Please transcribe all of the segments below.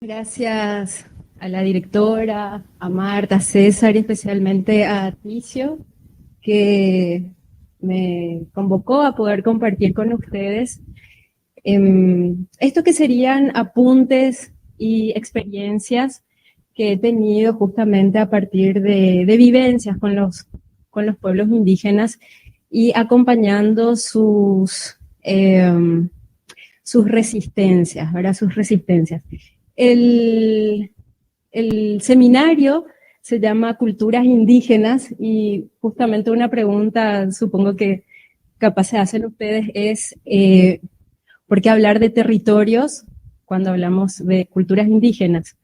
Gracias a la directora, a Marta, a César y especialmente a Ticio, que me convocó a poder compartir con ustedes esto que serían apuntes y experiencias que he tenido justamente a partir de vivencias con los pueblos indígenas y acompañando sus resistencias, ¿verdad? Sus resistencias. El seminario se llama Culturas Indígenas y justamente una pregunta, supongo que capaz se hacen ustedes, es ¿por qué hablar de territorios cuando hablamos de culturas indígenas?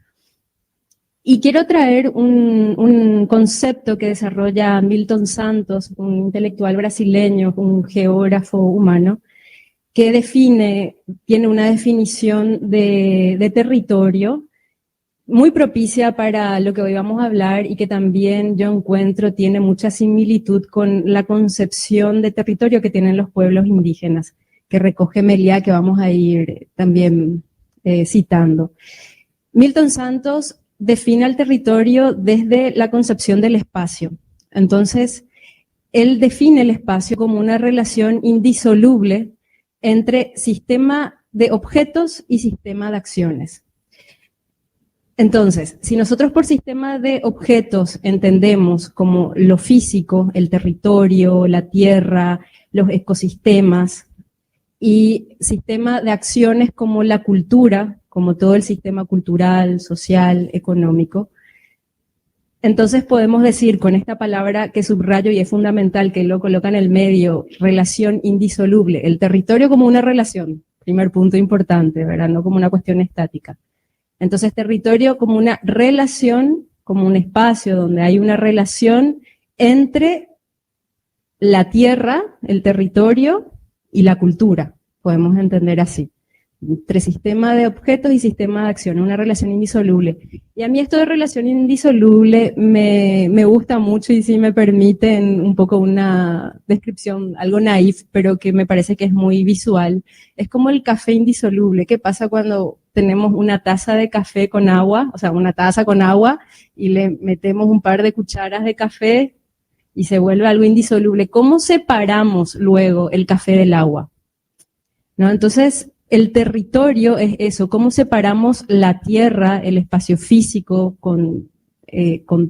Y quiero traer un concepto que desarrolla Milton Santos, un intelectual brasileño, un geógrafo humano, que tiene una definición de territorio muy propicia para lo que hoy vamos a hablar y que también yo encuentro tiene mucha similitud con la concepción de territorio que tienen los pueblos indígenas, que recoge Meliá, que vamos a ir también citando. Milton Santos define el territorio desde la concepción del espacio. Entonces, él define el espacio como una relación indisoluble entre sistema de objetos y sistema de acciones. Entonces, si nosotros por sistema de objetos entendemos como lo físico, el territorio, la tierra, los ecosistemas, y sistema de acciones como la cultura, como todo el sistema cultural, social, económico, entonces podemos decir con esta palabra que subrayo y es fundamental, que lo coloca en el medio, relación indisoluble, el territorio como una relación, primer punto importante, ¿verdad? No como una cuestión estática. Entonces territorio como una relación, como un espacio donde hay una relación entre la tierra, el territorio y la cultura, podemos entender así. Entre sistema de objetos y sistema de acción, una relación indisoluble. Y a mí esto de relación indisoluble me gusta mucho y si me permiten un poco una descripción, algo naif, pero que me parece que es muy visual. Es como el café indisoluble. ¿Qué pasa cuando tenemos una taza de café con agua, o sea, una taza con agua, y le metemos un par de cucharas de café y se vuelve algo indisoluble? ¿Cómo separamos luego el café del agua? ¿No? Entonces, el territorio es eso, cómo separamos la tierra, el espacio físico, con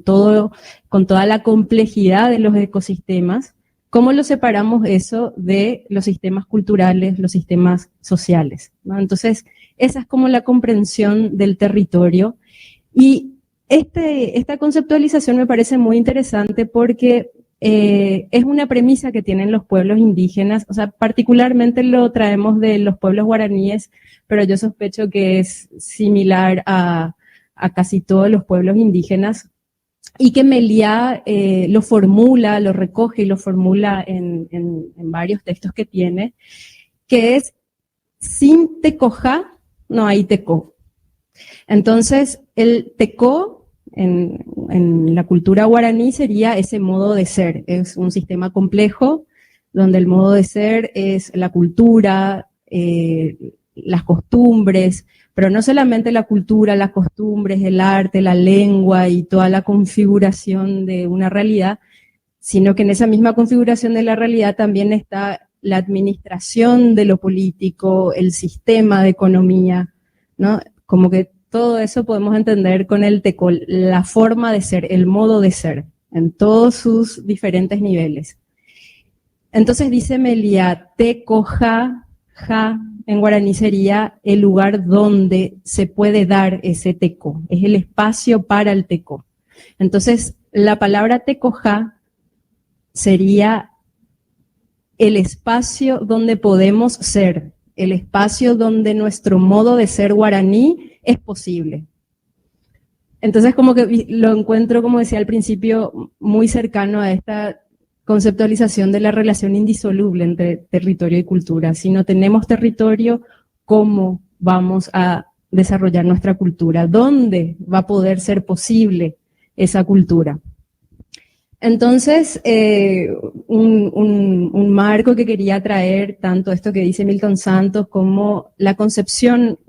toda la complejidad de los ecosistemas, cómo lo separamos eso de los sistemas culturales, los sistemas sociales, ¿no? Entonces, esa es como la comprensión del territorio. Y esta conceptualización me parece muy interesante porque es una premisa que tienen los pueblos indígenas, o sea, particularmente lo traemos de los pueblos guaraníes, pero yo sospecho que es similar a casi todos los pueblos indígenas, y que Meliá lo formula, lo recoge y lo formula en varios textos que tiene, que es: sin tecojá no hay tecó. Entonces, el tecó en la cultura guaraní sería ese modo de ser. Es un sistema complejo donde el modo de ser es la cultura, las costumbres, pero no solamente la cultura, las costumbres, el arte, la lengua y toda la configuración de una realidad, sino que en esa misma configuración de la realidad también está la administración de lo político, el sistema de economía, ¿no? Como que todo eso podemos entender con el teco, la forma de ser, el modo de ser, en todos sus diferentes niveles. Entonces dice Meliá, tecoja, ja, en guaraní sería el lugar donde se puede dar ese teco, es el espacio para el teco. Entonces, la palabra tecoja sería el espacio donde podemos ser, el espacio donde nuestro modo de ser guaraní es posible. Entonces como que lo encuentro, como decía al principio, muy cercano a esta conceptualización de la relación indisoluble entre territorio y cultura. Si no tenemos territorio, ¿cómo vamos a desarrollar nuestra cultura? ¿Dónde va a poder ser posible esa cultura? Entonces, un marco que quería traer, tanto esto que dice Milton Santos como la concepción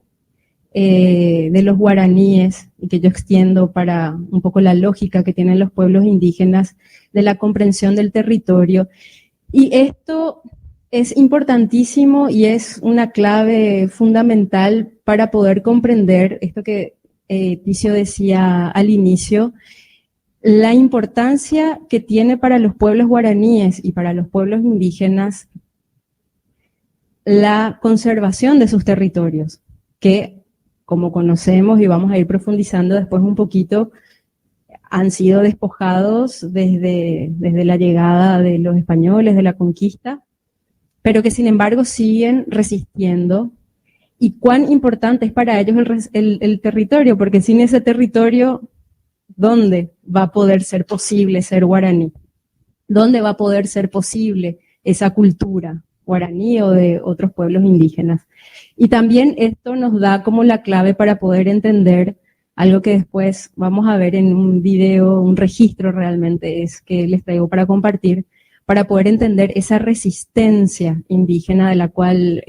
de los guaraníes, y que yo extiendo para un poco la lógica que tienen los pueblos indígenas de la comprensión del territorio. Y esto es importantísimo y es una clave fundamental para poder comprender esto que Ticio decía al inicio, la importancia que tiene para los pueblos guaraníes y para los pueblos indígenas la conservación de sus territorios, que como conocemos y vamos a ir profundizando después un poquito, han sido despojados desde la llegada de los españoles, de la conquista, pero que sin embargo siguen resistiendo. Y cuán importante es para ellos el territorio, porque sin ese territorio, ¿dónde va a poder ser posible ser guaraní? ¿Dónde va a poder ser posible esa cultura guaraní o de otros pueblos indígenas? Y también esto nos da como la clave para poder entender algo que después vamos a ver en un video, un registro realmente es que les traigo para compartir, para poder entender esa resistencia indígena de la cual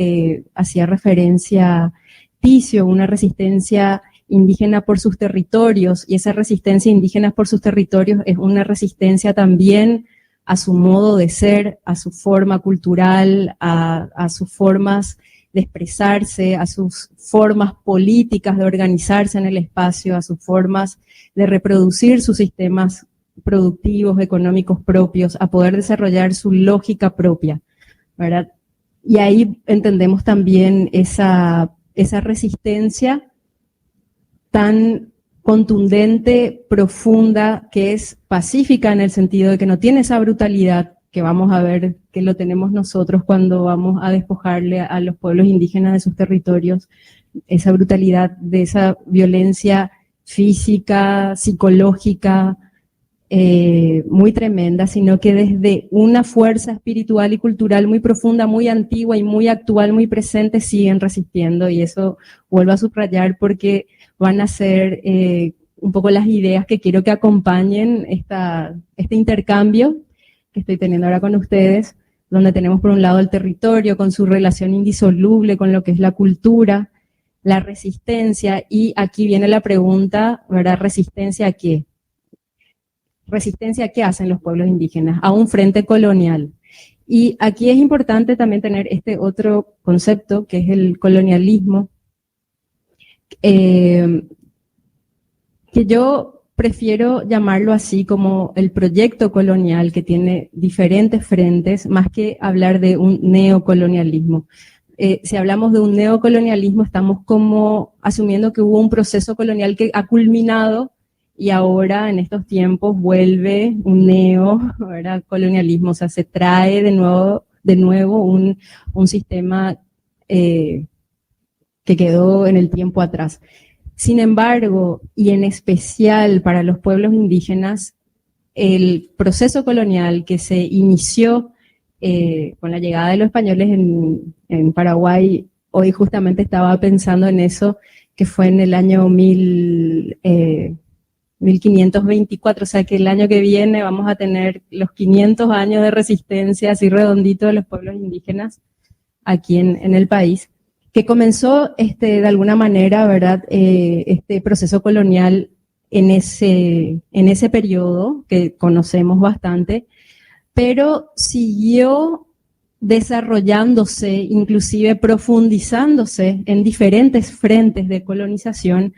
hacía referencia Ticio, una resistencia indígena por sus territorios, y esa resistencia indígena por sus territorios es una resistencia también a su modo de ser, a su forma cultural, a sus formas de expresarse, a sus formas políticas de organizarse en el espacio, a sus formas de reproducir sus sistemas productivos, económicos propios, a poder desarrollar su lógica propia, ¿verdad? Y ahí entendemos también esa resistencia tan contundente, profunda, que es pacífica en el sentido de que no tiene esa brutalidad que vamos a ver que lo tenemos nosotros cuando vamos a despojarle a los pueblos indígenas de sus territorios, esa brutalidad de esa violencia física, psicológica, muy tremenda, sino que desde una fuerza espiritual y cultural muy profunda, muy antigua y muy actual, muy presente, siguen resistiendo, y eso vuelvo a subrayar porque van a ser un poco las ideas que quiero que acompañen este intercambio que estoy teniendo ahora con ustedes, donde tenemos por un lado el territorio con su relación indisoluble con lo que es la cultura, la resistencia, y aquí viene la pregunta, ¿verdad? ¿Resistencia a qué? ¿Resistencia a qué hacen los pueblos indígenas? A un frente colonial. Y aquí es importante también tener este otro concepto, que es el colonialismo, que yo prefiero llamarlo así como el proyecto colonial, que tiene diferentes frentes, más que hablar de un neocolonialismo. Si hablamos de un neocolonialismo, estamos como asumiendo que hubo un proceso colonial que ha culminado y ahora en estos tiempos vuelve un neocolonialismo, o sea, se trae de nuevo un sistema que quedó en el tiempo atrás. Sin embargo, y en especial para los pueblos indígenas, el proceso colonial que se inició con la llegada de los españoles en Paraguay, hoy justamente estaba pensando en eso, que fue en el año 1524, o sea que el año que viene vamos a tener los 500 años de resistencia, así redondito, de los pueblos indígenas aquí en el país, que comenzó de alguna manera, ¿verdad?, este proceso colonial en ese periodo que conocemos bastante, pero siguió desarrollándose, inclusive profundizándose en diferentes frentes de colonización,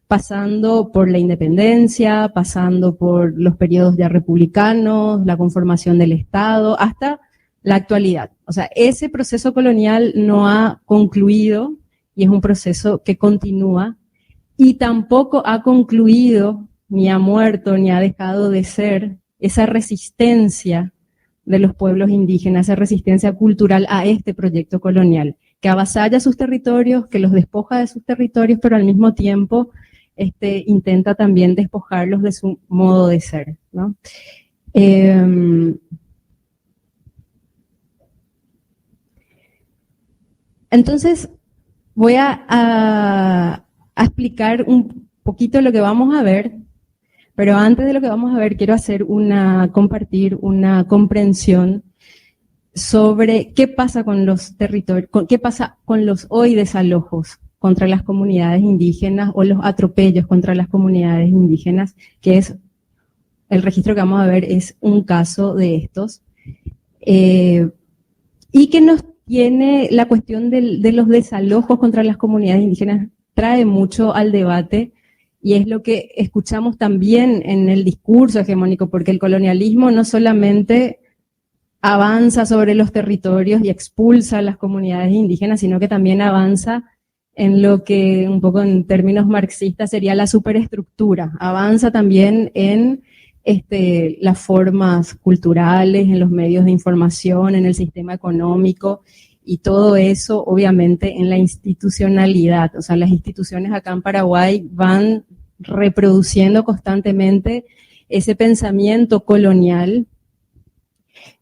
pasando por la independencia, pasando por los periodos ya republicanos, la conformación del Estado, hasta la actualidad. O sea, ese proceso colonial no ha concluido y es un proceso que continúa, y tampoco ha concluido, ni ha muerto, ni ha dejado de ser esa resistencia de los pueblos indígenas, esa resistencia cultural a este proyecto colonial, que avasalla sus territorios, que los despoja de sus territorios, pero al mismo tiempo intenta también despojarlos de su modo de ser, ¿no? Entonces, voy a explicar un poquito lo que vamos a ver, pero antes de lo que vamos a ver, quiero compartir una comprensión sobre qué pasa con los territorios, qué pasa con los hoy desalojos contra las comunidades indígenas o los atropellos contra las comunidades indígenas, que es el registro que vamos a ver es un caso de estos, y que nos tiene la cuestión de los desalojos contra las comunidades indígenas, trae mucho al debate, y es lo que escuchamos también en el discurso hegemónico, porque el colonialismo no solamente avanza sobre los territorios y expulsa a las comunidades indígenas, sino que también avanza en lo que un poco en términos marxistas sería la superestructura, avanza también en las formas culturales, en los medios de información, en el sistema económico, y todo eso obviamente en la institucionalidad. O sea, las instituciones acá en Paraguay van reproduciendo constantemente ese pensamiento colonial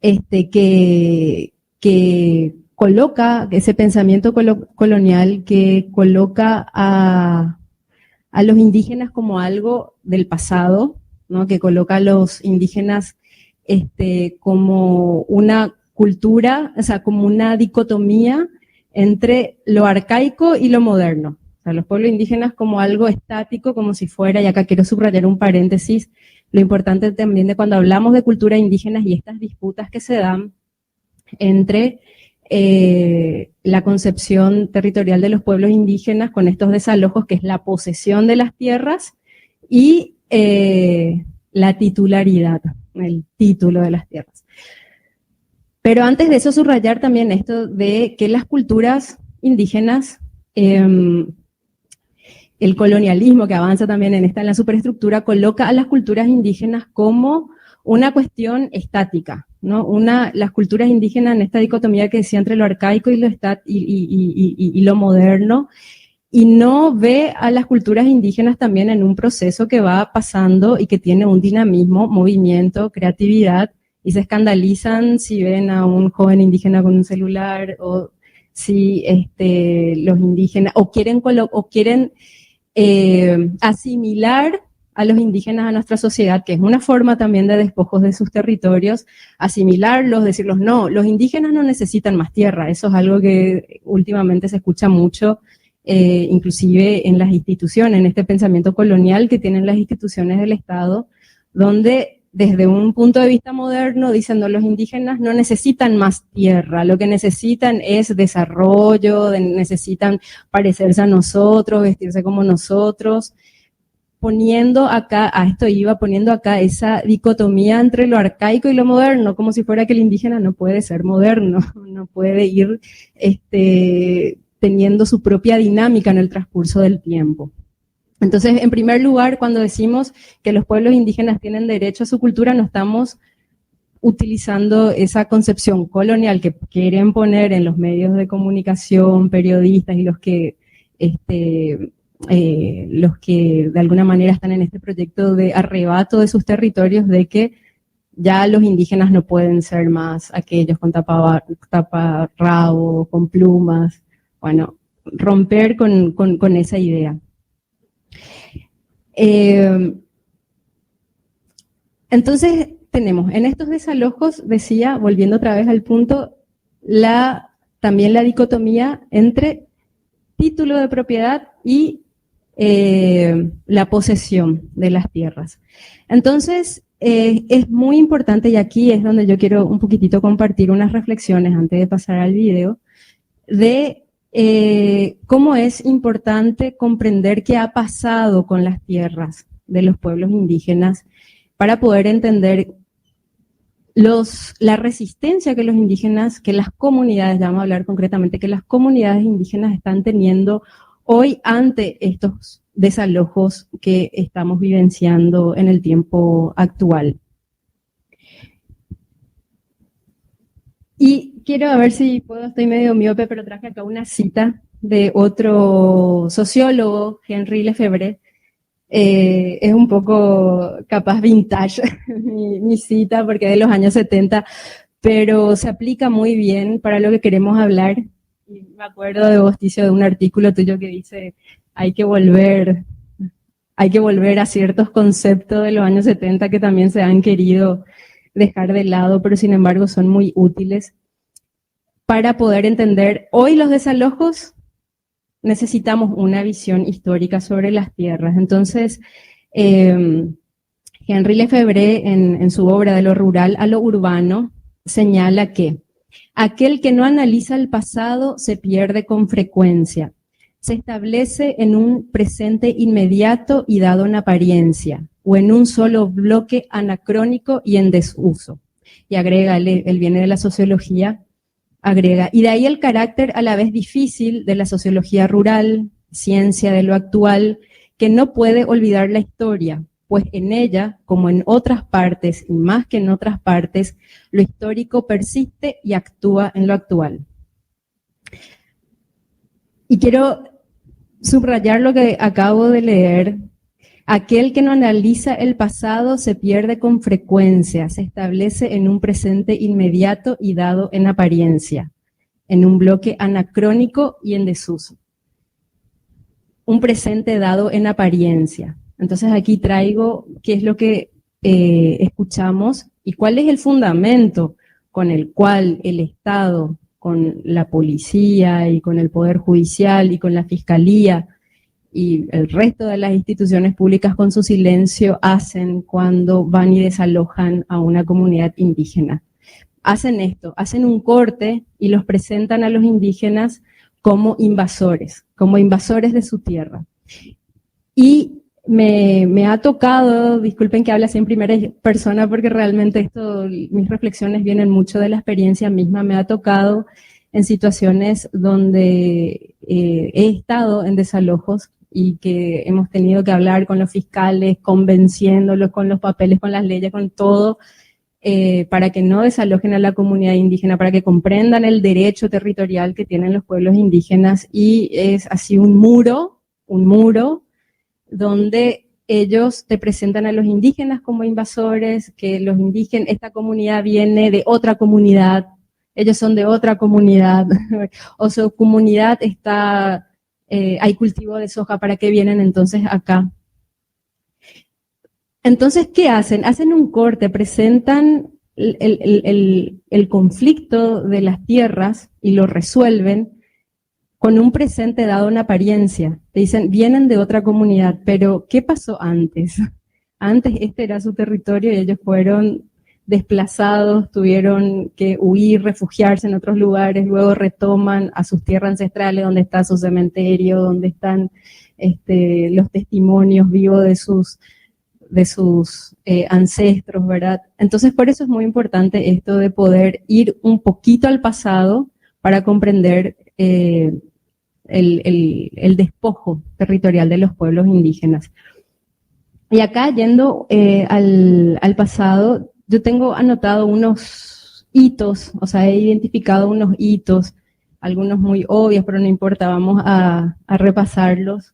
que coloca, ese pensamiento colonial que coloca a los indígenas como algo del pasado, ¿no? Que coloca a los indígenas como una cultura, o sea, como una dicotomía entre lo arcaico y lo moderno. O sea, los pueblos indígenas como algo estático, como si fuera, y acá quiero subrayar un paréntesis, lo importante también de cuando hablamos de culturas indígenas y estas disputas que se dan entre la concepción territorial de los pueblos indígenas con estos desalojos, que es la posesión de las tierras y la titularidad, el título de las tierras. Pero antes de eso, subrayar también esto de que las culturas indígenas, el colonialismo que avanza también en la superestructura, coloca a las culturas indígenas como una cuestión estática, ¿no? Las culturas indígenas en esta dicotomía que decía entre lo arcaico y lo moderno, y no ve a las culturas indígenas también en un proceso que va pasando y que tiene un dinamismo, movimiento, creatividad, y se escandalizan si ven a un joven indígena con un celular, o si los indígenas, o quieren asimilar a los indígenas a nuestra sociedad, que es una forma también de despojos de sus territorios, asimilarlos, decirlos, no, los indígenas no necesitan más tierra. Eso es algo que últimamente se escucha mucho, inclusive en las instituciones, en este pensamiento colonial que tienen las instituciones del Estado, donde desde un punto de vista moderno dicen, no, los indígenas no necesitan más tierra, lo que necesitan es desarrollo, necesitan parecerse a nosotros, vestirse como nosotros, poniendo acá esa dicotomía entre lo arcaico y lo moderno, como si fuera que el indígena no puede ser moderno, no puede ir teniendo su propia dinámica en el transcurso del tiempo. Entonces, en primer lugar, cuando decimos que los pueblos indígenas tienen derecho a su cultura, no estamos utilizando esa concepción colonial que quieren poner en los medios de comunicación, periodistas y los que de alguna manera están en este proyecto de arrebato de sus territorios, de que ya los indígenas no pueden ser más aquellos con taparrabo, con plumas. Bueno, romper con esa idea. Entonces tenemos en estos desalojos, decía, volviendo otra vez al punto, también la dicotomía entre título de propiedad y la posesión de las tierras. Entonces, es muy importante, y aquí es donde yo quiero un poquitito compartir unas reflexiones antes de pasar al video, de cómo es importante comprender qué ha pasado con las tierras de los pueblos indígenas para poder entender la resistencia que los indígenas, que las comunidades, ya vamos a hablar concretamente, que las comunidades indígenas están teniendo hoy ante estos desalojos que estamos vivenciando en el tiempo actual. Y quiero a ver si puedo, estoy medio miope, pero traje acá una cita de otro sociólogo, Henri Lefebvre, Es un poco capaz vintage mi cita porque es de los años 70, pero se aplica muy bien para lo que queremos hablar. Y me acuerdo de vos, Ticio, de un artículo tuyo que dice hay que volver, hay que volver a ciertos conceptos de los años 70 que también se han querido dejar de lado, pero sin embargo son muy útiles para poder entender hoy los desalojos. Necesitamos una visión histórica sobre las tierras. Entonces, Henri Lefebvre, en su obra De lo rural a lo urbano, señala que aquel que no analiza el pasado se pierde con frecuencia, se establece en un presente inmediato y dado en apariencia, o en un solo bloque anacrónico y en desuso. Y agrega, él viene de la sociología, agrega, y de ahí el carácter a la vez difícil de la sociología rural, ciencia de lo actual, que no puede olvidar la historia, pues en ella, como en otras partes, y más que en otras partes, lo histórico persiste y actúa en lo actual. Y quiero subrayar lo que acabo de leer. Aquel que no analiza el pasado se pierde con frecuencia, se establece en un presente inmediato y dado en apariencia, en un bloque anacrónico y en desuso. Un presente dado en apariencia. Entonces aquí traigo qué es lo que escuchamos y cuál es el fundamento con el cual el Estado, con la policía y con el Poder Judicial y con la Fiscalía y el resto de las instituciones públicas con su silencio hacen cuando van y desalojan a una comunidad indígena. Hacen esto, hacen un corte y los presentan a los indígenas como invasores de su tierra. Y me ha tocado, disculpen que hable así en primera persona porque realmente mis reflexiones vienen mucho de la experiencia misma, me ha tocado en situaciones donde he estado en desalojos y que hemos tenido que hablar con los fiscales, convenciéndolos con los papeles, con las leyes, con todo, para que no desalojen a la comunidad indígena, para que comprendan el derecho territorial que tienen los pueblos indígenas, y es así un muro donde ellos te presentan a los indígenas como invasores, que los indígenas, esta comunidad viene de otra comunidad, ellos son de otra comunidad, o su comunidad está, hay cultivo de soja, ¿para qué vienen entonces acá? Entonces, ¿qué hacen? Hacen un corte, presentan el conflicto de las tierras y lo resuelven con un presente dado en apariencia. Te dicen, vienen de otra comunidad, pero ¿qué pasó antes? Antes este era su territorio y ellos fueron desplazados, tuvieron que huir, refugiarse en otros lugares, luego retoman a sus tierras ancestrales, donde está su cementerio, donde están los testimonios vivos de sus ancestros, ¿verdad? Entonces, por eso es muy importante esto de poder ir un poquito al pasado para comprender el despojo territorial de los pueblos indígenas. Y acá, yendo al pasado, yo tengo anotado unos hitos, o sea, he identificado unos hitos, algunos muy obvios, pero no importa, vamos a repasarlos.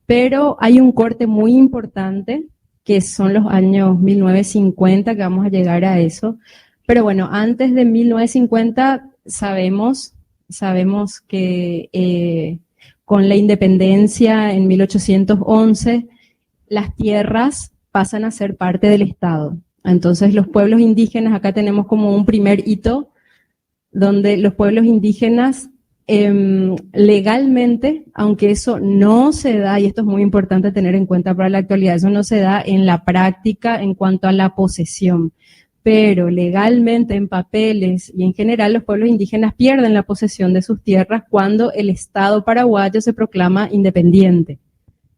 Pero hay un corte muy importante, que son los años 1950, que vamos a llegar a eso. Pero bueno, antes de 1950 sabemos que con la independencia en 1811, las tierras pasan a ser parte del Estado. Entonces los pueblos indígenas, acá tenemos como un primer hito, donde los pueblos indígenas legalmente, aunque eso no se da, y esto es muy importante tener en cuenta para la actualidad, eso no se da en la práctica en cuanto a la posesión, pero legalmente en papeles y en general los pueblos indígenas pierden la posesión de sus tierras cuando el Estado paraguayo se proclama independiente.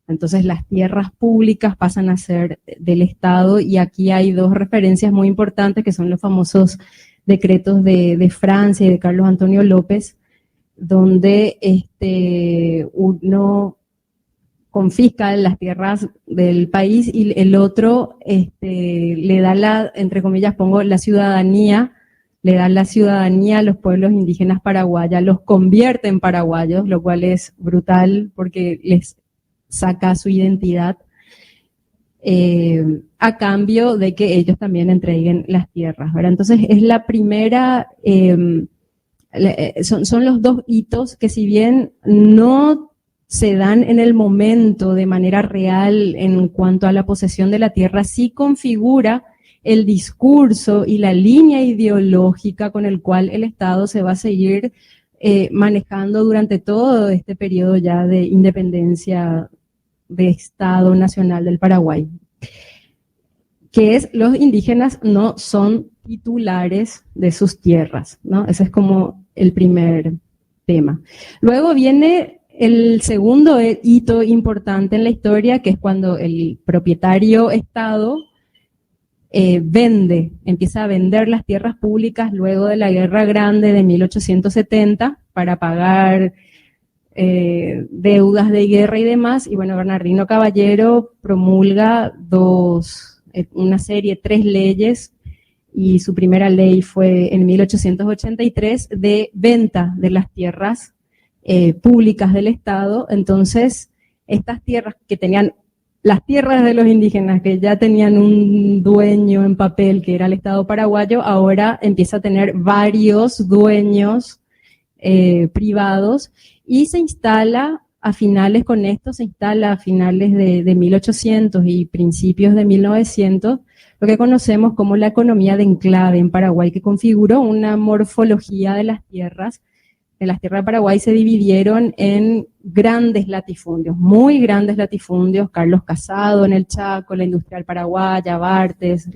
Entonces las tierras públicas pasan a ser del Estado, y aquí hay dos referencias muy importantes que son los famosos decretos de Francia y de Carlos Antonio López, donde uno confisca las tierras del país y el otro le da entre comillas pongo, la ciudadanía, le da la ciudadanía a los pueblos indígenas paraguayos, los convierte en paraguayos, lo cual es brutal porque les saca su identidad. a cambio de que ellos también entreguen las tierras, ¿verdad? Entonces es la primera, son los dos hitos que, si bien no se dan en el momento de manera real en cuanto a la posesión de la tierra, sí configura el discurso y la línea ideológica con el cual el Estado se va a seguir manejando durante todo este periodo ya de independencia de Estado Nacional del Paraguay, que es: los indígenas no son titulares de sus tierras, ¿no? Ese es como el primer tema. Luego viene el segundo hito importante en la historia, que es cuando el propietario Estado empieza a vender las tierras públicas luego de la Guerra Grande de 1870 para pagar deudas de guerra y demás. Y bueno, Bernardino Caballero promulga una serie, 3 leyes, y su primera ley fue en 1883 de venta de las tierras públicas del Estado. Entonces, estas tierras que tenían, las tierras de los indígenas, que ya tenían un dueño en papel, que era el Estado paraguayo, ahora empieza a tener varios dueños privados, y se instala a finales de 1800 y principios de 1900, lo que conocemos como la economía de enclave en Paraguay, que configuró una morfología de las tierras. En las tierras de Paraguay se dividieron en grandes latifundios, muy grandes latifundios: Carlos Casado en el Chaco, la Industrial Paraguaya, Bartes,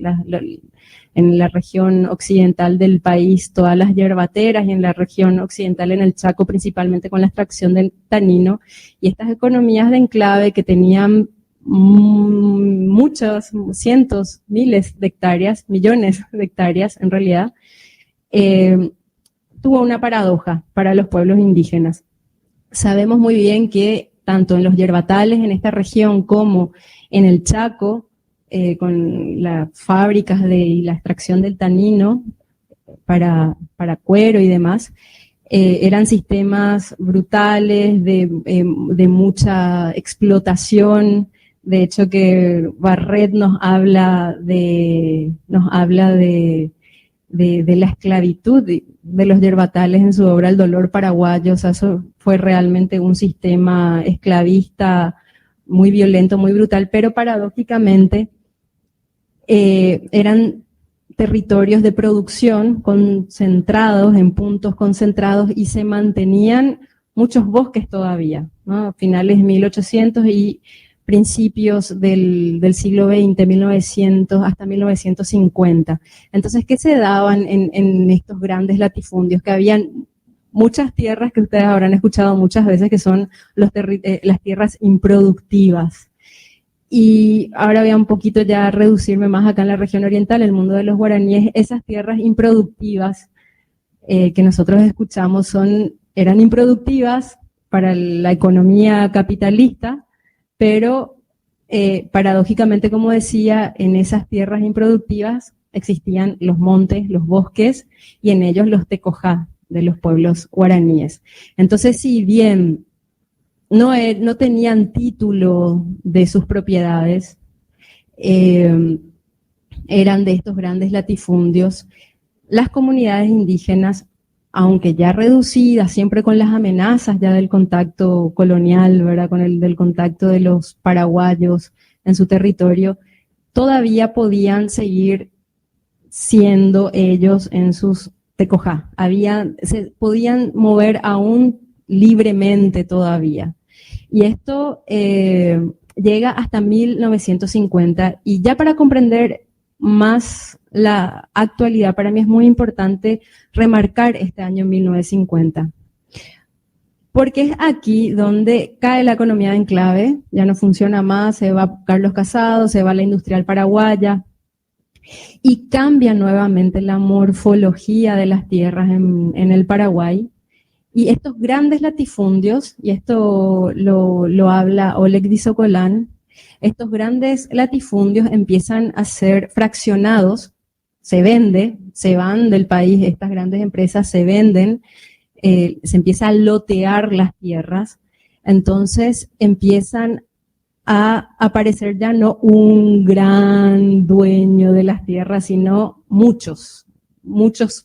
en la región occidental del país todas las yerbateras, y en la región occidental, en el Chaco, principalmente con la extracción del tanino. Y estas economías de enclave, que tenían muchas, cientos, miles de hectáreas, millones de hectáreas en realidad, tuvo una paradoja para los pueblos indígenas. Sabemos muy bien que tanto en los yerbatales, en esta región, como en el Chaco, con las fábricas y la extracción del tanino para cuero y demás, eran sistemas brutales de mucha explotación. De hecho, que Barret nos habla de la esclavitud de los yerbatales en su obra El dolor paraguayo. O sea, eso fue realmente un sistema esclavista muy violento, muy brutal, pero paradójicamente eran territorios de producción concentrados en puntos concentrados, y se mantenían muchos bosques todavía, ¿no? A finales de 1800 y principios del siglo XX, 1900 hasta 1950. Entonces, ¿qué se daban en estos grandes latifundios? Que habían muchas tierras que ustedes habrán escuchado muchas veces, que son las tierras improductivas. Y ahora voy a un poquito ya reducirme más acá en la región oriental, el mundo de los guaraníes. Esas tierras improductivas que nosotros escuchamos eran improductivas para la economía capitalista, pero paradójicamente, como decía, en esas tierras improductivas existían los montes, los bosques, y en ellos los tecojá de los pueblos guaraníes. Entonces, si bien no tenían título de sus propiedades, eran de estos grandes latifundios, las comunidades indígenas, aunque ya reducidas, siempre con las amenazas ya del contacto colonial, ¿verdad?, del contacto de los paraguayos en su territorio, todavía podían seguir siendo ellos en sus tecojá. Se podían mover aún libremente todavía. Y esto llega hasta 1950, y ya para comprender más la actualidad, para mí es muy importante remarcar este año 1950, porque es aquí donde cae la economía de enclave, ya no funciona más, se va Carlos Casado, se va la Industrial Paraguaya, y cambia nuevamente la morfología de las tierras en el Paraguay. Y estos grandes latifundios, y esto lo habla Oleg Disokolán, estos grandes latifundios empiezan a ser fraccionados, se van del país, estas grandes empresas se venden, se empieza a lotear las tierras. Entonces empiezan a aparecer ya no un gran dueño de las tierras, sino muchos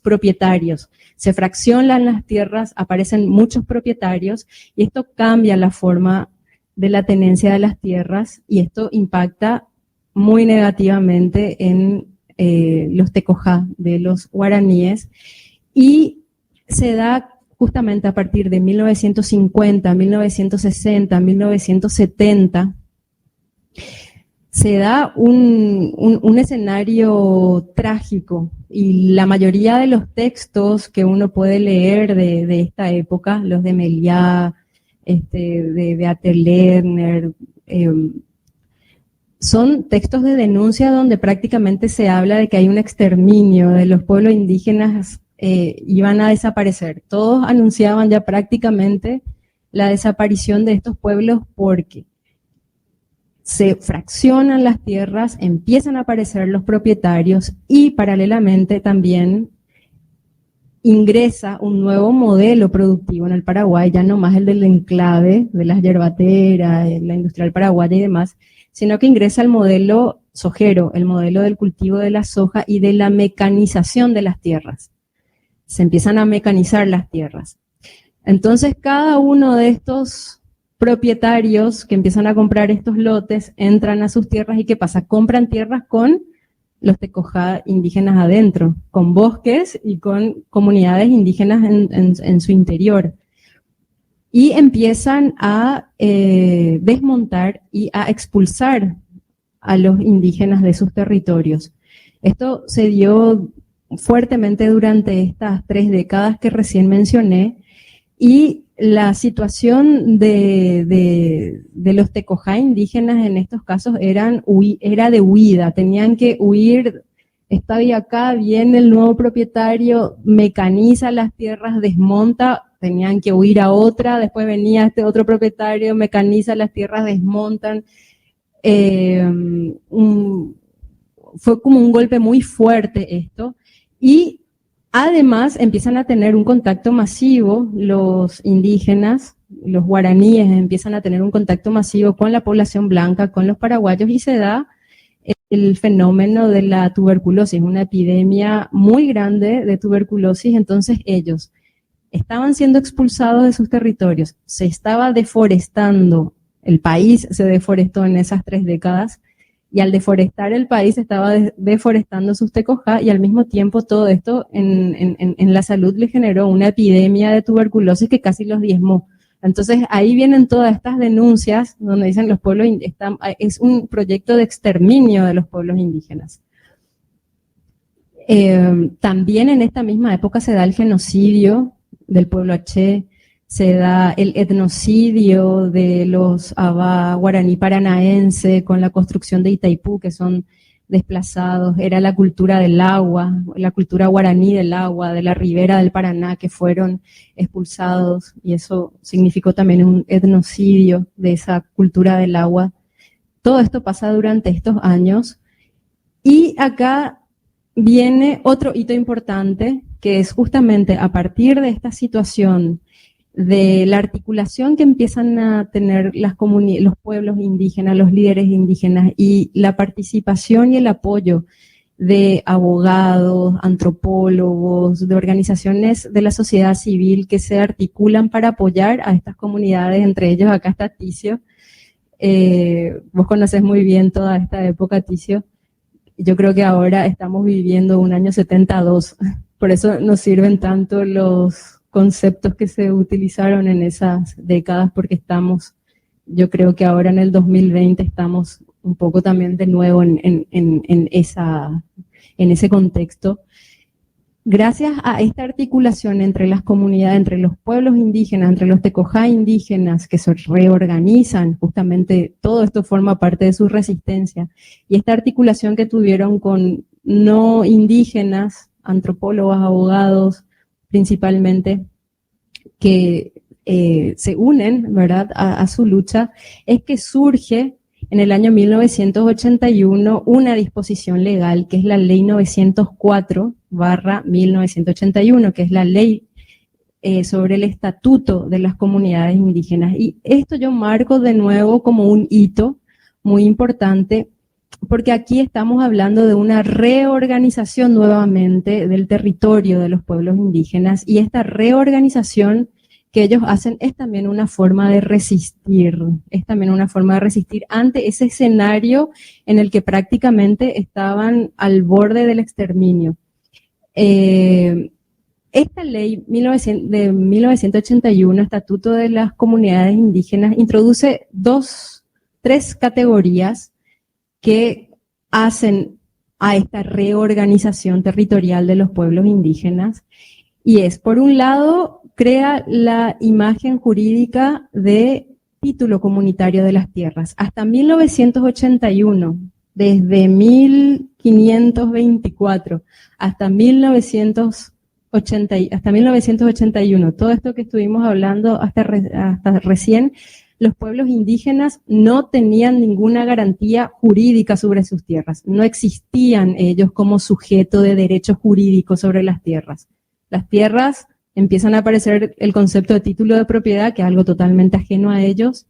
propietarios. Se fraccionan las tierras, aparecen muchos propietarios y esto cambia la forma de la tenencia de las tierras y esto impacta muy negativamente en los tecojá de los guaraníes y se da justamente a partir de 1950, 1960, 1970, se da un escenario trágico y la mayoría de los textos que uno puede leer de esta época, los de Meliá, de Beate Lerner, son textos de denuncia donde prácticamente se habla de que hay un exterminio de los pueblos indígenas, iban a desaparecer. Todos anunciaban ya prácticamente la desaparición de estos pueblos porque se fraccionan las tierras, empiezan a aparecer los propietarios y paralelamente también ingresa un nuevo modelo productivo en el Paraguay, ya no más el del enclave, de las yerbateras, la industrial paraguaya y demás, sino que ingresa el modelo sojero, el modelo del cultivo de la soja y de la mecanización de las tierras. Se empiezan a mecanizar las tierras. Entonces, cada uno de estos propietarios que empiezan a comprar estos lotes entran a sus tierras y ¿qué pasa? Compran tierras con los tecojá indígenas adentro, con bosques y con comunidades indígenas en su interior. Y empiezan a desmontar y a expulsar a los indígenas de sus territorios. Esto se dio fuertemente durante estas 3 décadas que recién mencioné, y la situación de los tecojá indígenas en estos casos era de huida, tenían que huir, está de acá, viene el nuevo propietario, mecaniza las tierras, desmonta, tenían que huir a otra, después venía este otro propietario, mecaniza las tierras, desmontan. Fue como un golpe muy fuerte esto, y además empiezan a tener un contacto masivo, los indígenas, los guaraníes empiezan a tener un contacto masivo con la población blanca, con los paraguayos, y se da el fenómeno de la tuberculosis, una epidemia muy grande de tuberculosis. Entonces ellos estaban siendo expulsados de sus territorios, se estaba deforestando, el país se deforestó en esas 3 décadas, y al deforestar el país estaba deforestando sus tecojá, y al mismo tiempo todo esto en la salud le generó una epidemia de tuberculosis que casi los diezmó. Entonces ahí vienen todas estas denuncias donde dicen los pueblos es un proyecto de exterminio de los pueblos indígenas. También en esta misma época se da el genocidio del pueblo Aché, se da el etnocidio de los Abá guaraní paranaense con la construcción de Itaipú, que son desplazados, era la cultura del agua, la cultura guaraní del agua, de la ribera del Paraná, que fueron expulsados, y eso significó también un etnocidio de esa cultura del agua. Todo esto pasa durante estos años, y acá viene otro hito importante, que es justamente a partir de esta situación de la articulación que empiezan a tener los pueblos indígenas, los líderes indígenas, y la participación y el apoyo de abogados, antropólogos, de organizaciones de la sociedad civil que se articulan para apoyar a estas comunidades, entre ellos acá está Ticio. Vos conocés muy bien toda esta época, Ticio. Yo creo que ahora estamos viviendo un año 72, por eso nos sirven tanto los conceptos que se utilizaron en esas décadas, porque yo creo que ahora en el 2020 estamos un poco también de nuevo en ese contexto. Gracias a esta articulación entre las comunidades, entre los pueblos indígenas, entre los tecojá indígenas que se reorganizan, justamente todo esto forma parte de su resistencia, y esta articulación que tuvieron con no indígenas, antropólogos, abogados, principalmente, que se unen, ¿verdad?, a su lucha, es que surge en el año 1981 una disposición legal que es la Ley 904/1981, que es la ley sobre el estatuto de las comunidades indígenas. Y esto yo marco de nuevo como un hito, muy importante, porque aquí estamos hablando de una reorganización nuevamente del territorio de los pueblos indígenas, y esta reorganización que ellos hacen es también una forma de resistir, es también una forma de resistir ante ese escenario en el que prácticamente estaban al borde del exterminio. Esta ley de 1981, Estatuto de las Comunidades Indígenas, introduce tres categorías que hacen a esta reorganización territorial de los pueblos indígenas, y es, por un lado, crea la imagen jurídica de título comunitario de las tierras. Hasta 1981, desde 1524 hasta 1981, todo esto que estuvimos hablando hasta recién, los pueblos indígenas no tenían ninguna garantía jurídica sobre sus tierras. No existían ellos como sujeto de derecho jurídico sobre las tierras. Las tierras, empiezan a aparecer el concepto de título de propiedad, que es algo totalmente ajeno a ellos.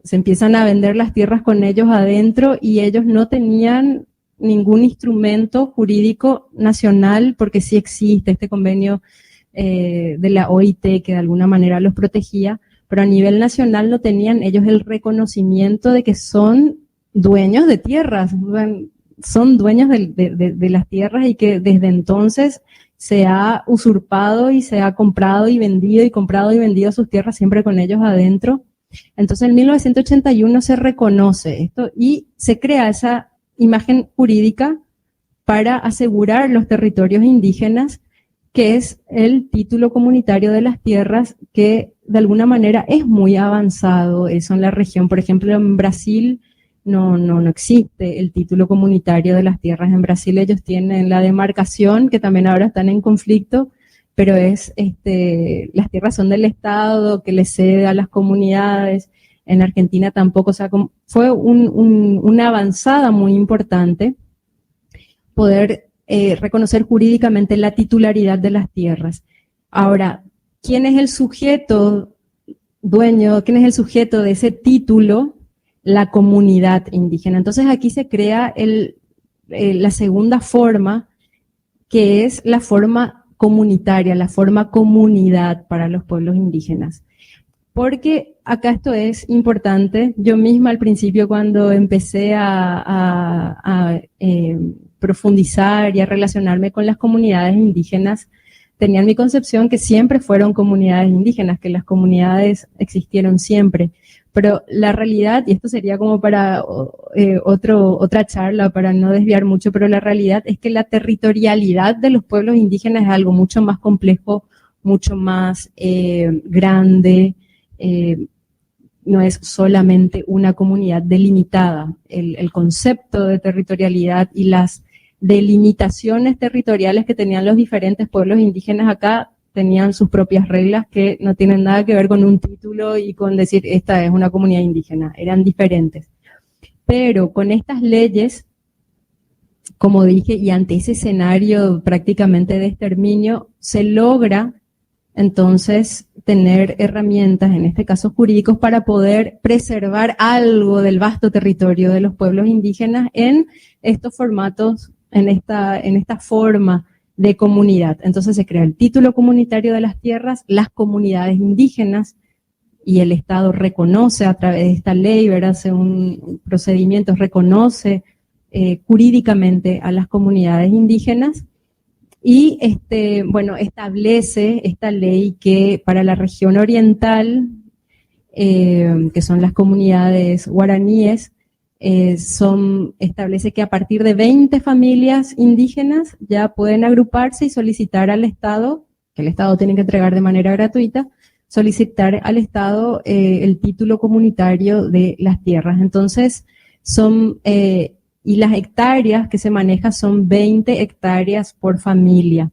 Se empiezan a vender las tierras con ellos adentro, y ellos no tenían ningún instrumento jurídico nacional, porque sí existe este convenio de la OIT que de alguna manera los protegía, pero a nivel nacional no tenían ellos el reconocimiento de que son dueños de tierras, son dueños de las tierras, y que desde entonces se ha usurpado y se ha comprado y vendido y comprado y vendido sus tierras siempre con ellos adentro. Entonces en 1981 se reconoce esto y se crea esa imagen jurídica para asegurar los territorios indígenas, que es el título comunitario de las tierras, que de alguna manera es muy avanzado eso en la región. Por ejemplo, en Brasil no existe el título comunitario de las tierras. En Brasil ellos tienen la demarcación, que también ahora están en conflicto, pero es las tierras son del Estado, que le cede a las comunidades. En Argentina tampoco, o sea, fue una avanzada muy importante poder reconocer jurídicamente la titularidad de las tierras. Ahora, ¿quién es el sujeto dueño, quién es el sujeto de ese título? La comunidad indígena. Entonces aquí se crea la segunda forma, que es la forma comunitaria, la forma comunidad para los pueblos indígenas. Porque acá esto es importante. Yo misma al principio, cuando empecé a profundizar y a relacionarme con las comunidades indígenas, tenía en mi concepción que siempre fueron comunidades indígenas, que las comunidades existieron siempre. Pero la realidad, y esto sería como para otra charla, para no desviar mucho, pero la realidad es que la territorialidad de los pueblos indígenas es algo mucho más complejo, mucho más grande. No es solamente una comunidad delimitada. El concepto de territorialidad y las delimitaciones territoriales que tenían los diferentes pueblos indígenas acá tenían sus propias reglas, que no tienen nada que ver con un título y con decir esta es una comunidad indígena, eran diferentes. Pero con estas leyes, como dije, y ante ese escenario prácticamente de exterminio, se logra entonces tener herramientas, en este caso jurídicos, para poder preservar algo del vasto territorio de los pueblos indígenas en estos formatos, en esta forma de comunidad. Entonces se crea el título comunitario de las tierras, las comunidades indígenas, y el Estado reconoce a través de esta ley, ¿verdad? Hace un procedimiento, reconoce jurídicamente a las comunidades indígenas, y establece esta ley que para la región oriental, que son las comunidades guaraníes, establece que a partir de 20 familias indígenas ya pueden agruparse y solicitar al Estado, que el Estado tiene que entregar de manera gratuita, solicitar al Estado el título comunitario de las tierras. Entonces, y las hectáreas que se manejan son 20 hectáreas por familia.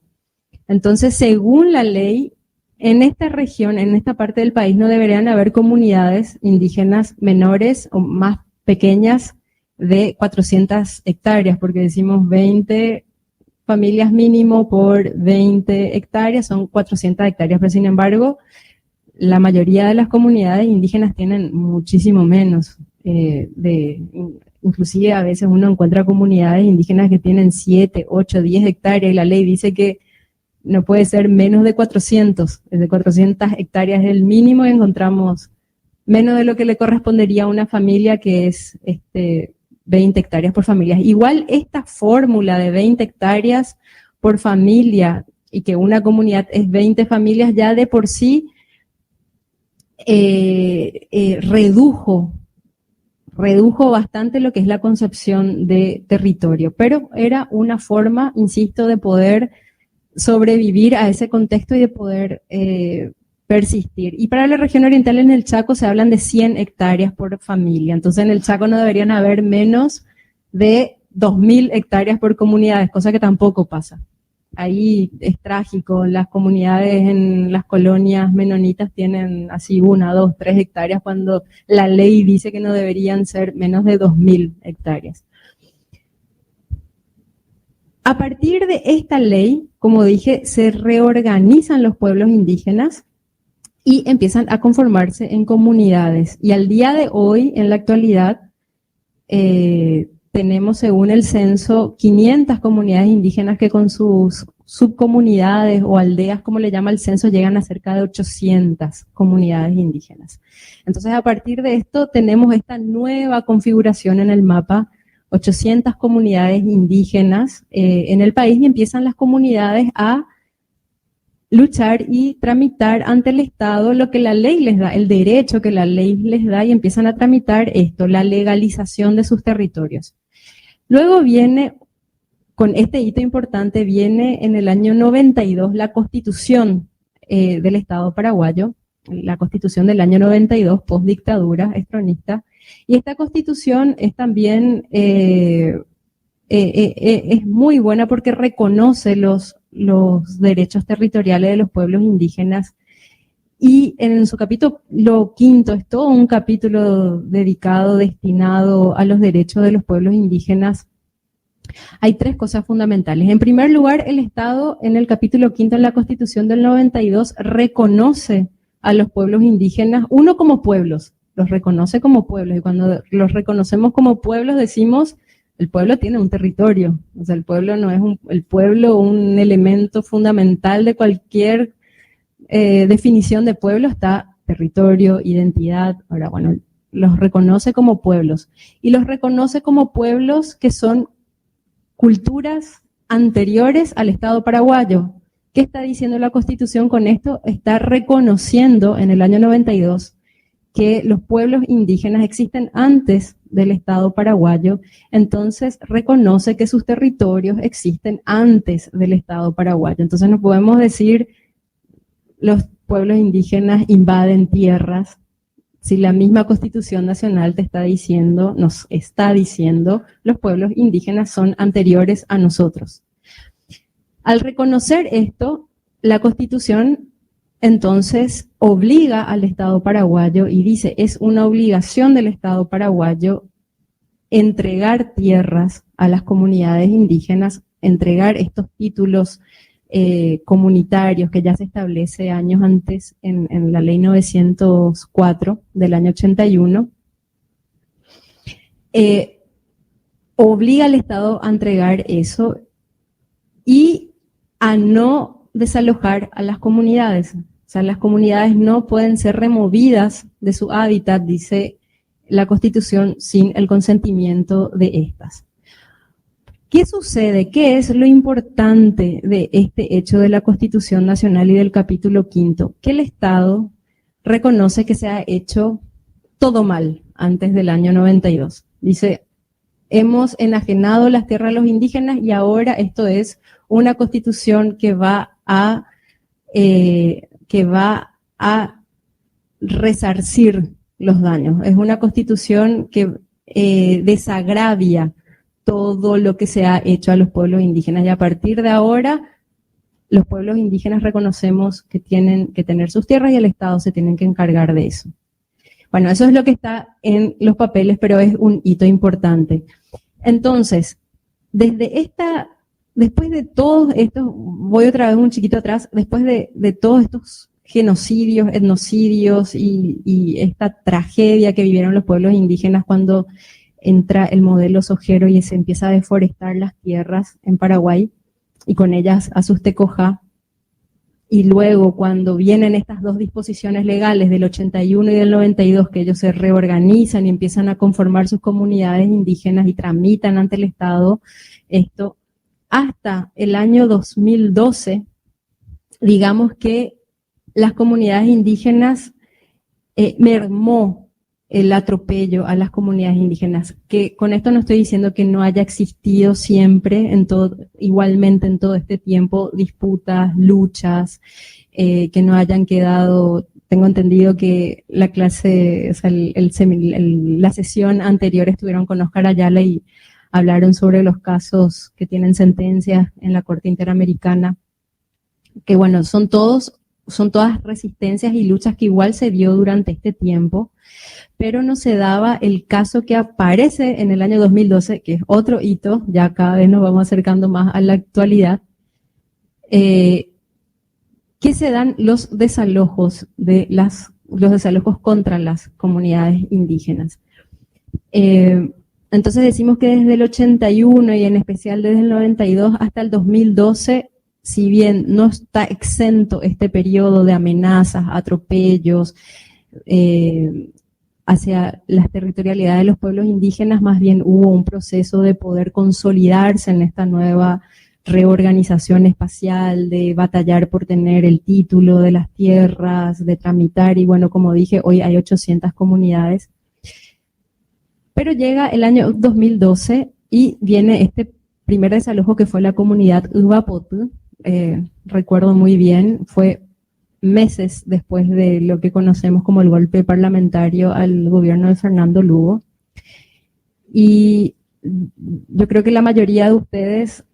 Entonces, según la ley, en esta región, en esta parte del país, no deberían haber comunidades indígenas menores o más pequeñas de 400 hectáreas, porque decimos 20 familias mínimo por 20 hectáreas, son 400 hectáreas, pero sin embargo, la mayoría de las comunidades indígenas tienen muchísimo menos. inclusive a veces uno encuentra comunidades indígenas que tienen 7, 8, 10 hectáreas y la ley dice que no puede ser menos de 400, de 400 hectáreas es el mínimo y encontramos menos de lo que le correspondería a una familia que es 20 hectáreas por familia. Igual esta fórmula de 20 hectáreas por familia y que una comunidad es 20 familias ya de por sí redujo bastante lo que es la concepción de territorio, pero era una forma, insisto, de poder sobrevivir a ese contexto y de poder persistir. Y para la región oriental en el Chaco se hablan de 100 hectáreas por familia, entonces en el Chaco no deberían haber menos de 2000 hectáreas por comunidades, cosa que tampoco pasa. Ahí es trágico, las comunidades en las colonias menonitas tienen así 1, 2, 3 hectáreas cuando la ley dice que no deberían ser menos de 2000 hectáreas. A partir de esta ley, como dije, se reorganizan los pueblos indígenas y empiezan a conformarse en comunidades. Y al día de hoy, en la actualidad, tenemos, según el censo, 500 comunidades indígenas que con sus subcomunidades o aldeas, como le llama el censo, llegan a cerca de 800 comunidades indígenas. Entonces, a partir de esto, tenemos esta nueva configuración en el mapa, 800 comunidades indígenas en el país, y empiezan las comunidades a luchar y tramitar ante el Estado lo que la ley les da, el derecho que la ley les da, y empiezan a tramitar esto, la legalización de sus territorios. Luego viene, con este hito importante, viene en el año 92 la Constitución del Estado paraguayo, la Constitución del año 92, postdictadura estronista, y esta Constitución es también es muy buena porque reconoce los derechos territoriales de los pueblos indígenas, y en su capítulo 5 es todo un capítulo dedicado, destinado a los derechos de los pueblos indígenas. Hay 3 cosas fundamentales. En primer lugar, el Estado, en el capítulo 5 de la Constitución del 92, reconoce a los pueblos indígenas, uno como pueblos, los reconoce como pueblos, y cuando los reconocemos como pueblos decimos, el pueblo tiene un territorio, o sea, el pueblo no es el pueblo un elemento fundamental de cualquier definición de pueblo, está territorio, identidad. Ahora, bueno, los reconoce como pueblos, y los reconoce como pueblos que son culturas anteriores al Estado paraguayo. ¿Qué está diciendo la Constitución con esto? Está reconociendo en el año 92 que los pueblos indígenas existen antes del Estado paraguayo, entonces reconoce que sus territorios existen antes del Estado paraguayo. Entonces no podemos decir los pueblos indígenas invaden tierras, si la misma Constitución Nacional te está diciendo, nos está diciendo, los pueblos indígenas son anteriores a nosotros. Al reconocer esto, la Constitución entonces obliga al Estado paraguayo y dice, es una obligación del Estado paraguayo entregar tierras a las comunidades indígenas, entregar estos títulos comunitarios que ya se establece años antes en la ley 904 del año 81, obliga al Estado a entregar eso y a no desalojar a las comunidades. O sea, las comunidades no pueden ser removidas de su hábitat, dice la Constitución, sin el consentimiento de estas. ¿Qué sucede? ¿Qué es lo importante de este hecho de la Constitución Nacional y del capítulo 5? Que el Estado reconoce que se ha hecho todo mal antes del año 92. Dice, hemos enajenado las tierras a los indígenas y ahora esto es una Constitución que va a resarcir los daños. Es una Constitución que desagravia todo lo que se ha hecho a los pueblos indígenas, y a partir de ahora los pueblos indígenas reconocemos que tienen que tener sus tierras y el Estado se tiene que encargar de eso. Bueno, eso es lo que está en los papeles, pero es un hito importante. Entonces, después de todos estos, voy otra vez un chiquito atrás, después de todos estos genocidios, etnocidios y esta tragedia que vivieron los pueblos indígenas cuando entra el modelo sojero y se empieza a deforestar las tierras en Paraguay y con ellas a sus tecojá. Y luego cuando vienen estas dos disposiciones legales del 81 y del 92, que ellos se reorganizan y empiezan a conformar sus comunidades indígenas y tramitan ante el Estado esto, hasta el año 2012, digamos que las comunidades indígenas mermó el atropello a las comunidades indígenas, que con esto no estoy diciendo que no haya existido siempre, igualmente en todo este tiempo, disputas, luchas, que no hayan quedado. Tengo entendido que la clase, o sea, la sesión anterior estuvieron con Oscar Ayala y hablaron sobre los casos que tienen sentencias en la Corte Interamericana, que bueno, son todas resistencias y luchas que igual se dio durante este tiempo, pero no se daba el caso que aparece en el año 2012, que es otro hito, ya cada vez nos vamos acercando más a la actualidad, que se dan los desalojos contra las comunidades indígenas. Entonces decimos que desde el 81 y en especial desde el 92 hasta el 2012, si bien no está exento este periodo de amenazas, atropellos hacia las territorialidades de los pueblos indígenas, más bien hubo un proceso de poder consolidarse en esta nueva reorganización espacial, de batallar por tener el título de las tierras, de tramitar, y bueno, como dije, hoy hay 800 comunidades. Pero llega el año 2012 y viene este primer desalojo que fue la comunidad Uwapotú. Recuerdo muy bien, fue meses después de lo que conocemos como el golpe parlamentario al gobierno de Fernando Lugo. Y yo creo que la mayoría de ustedes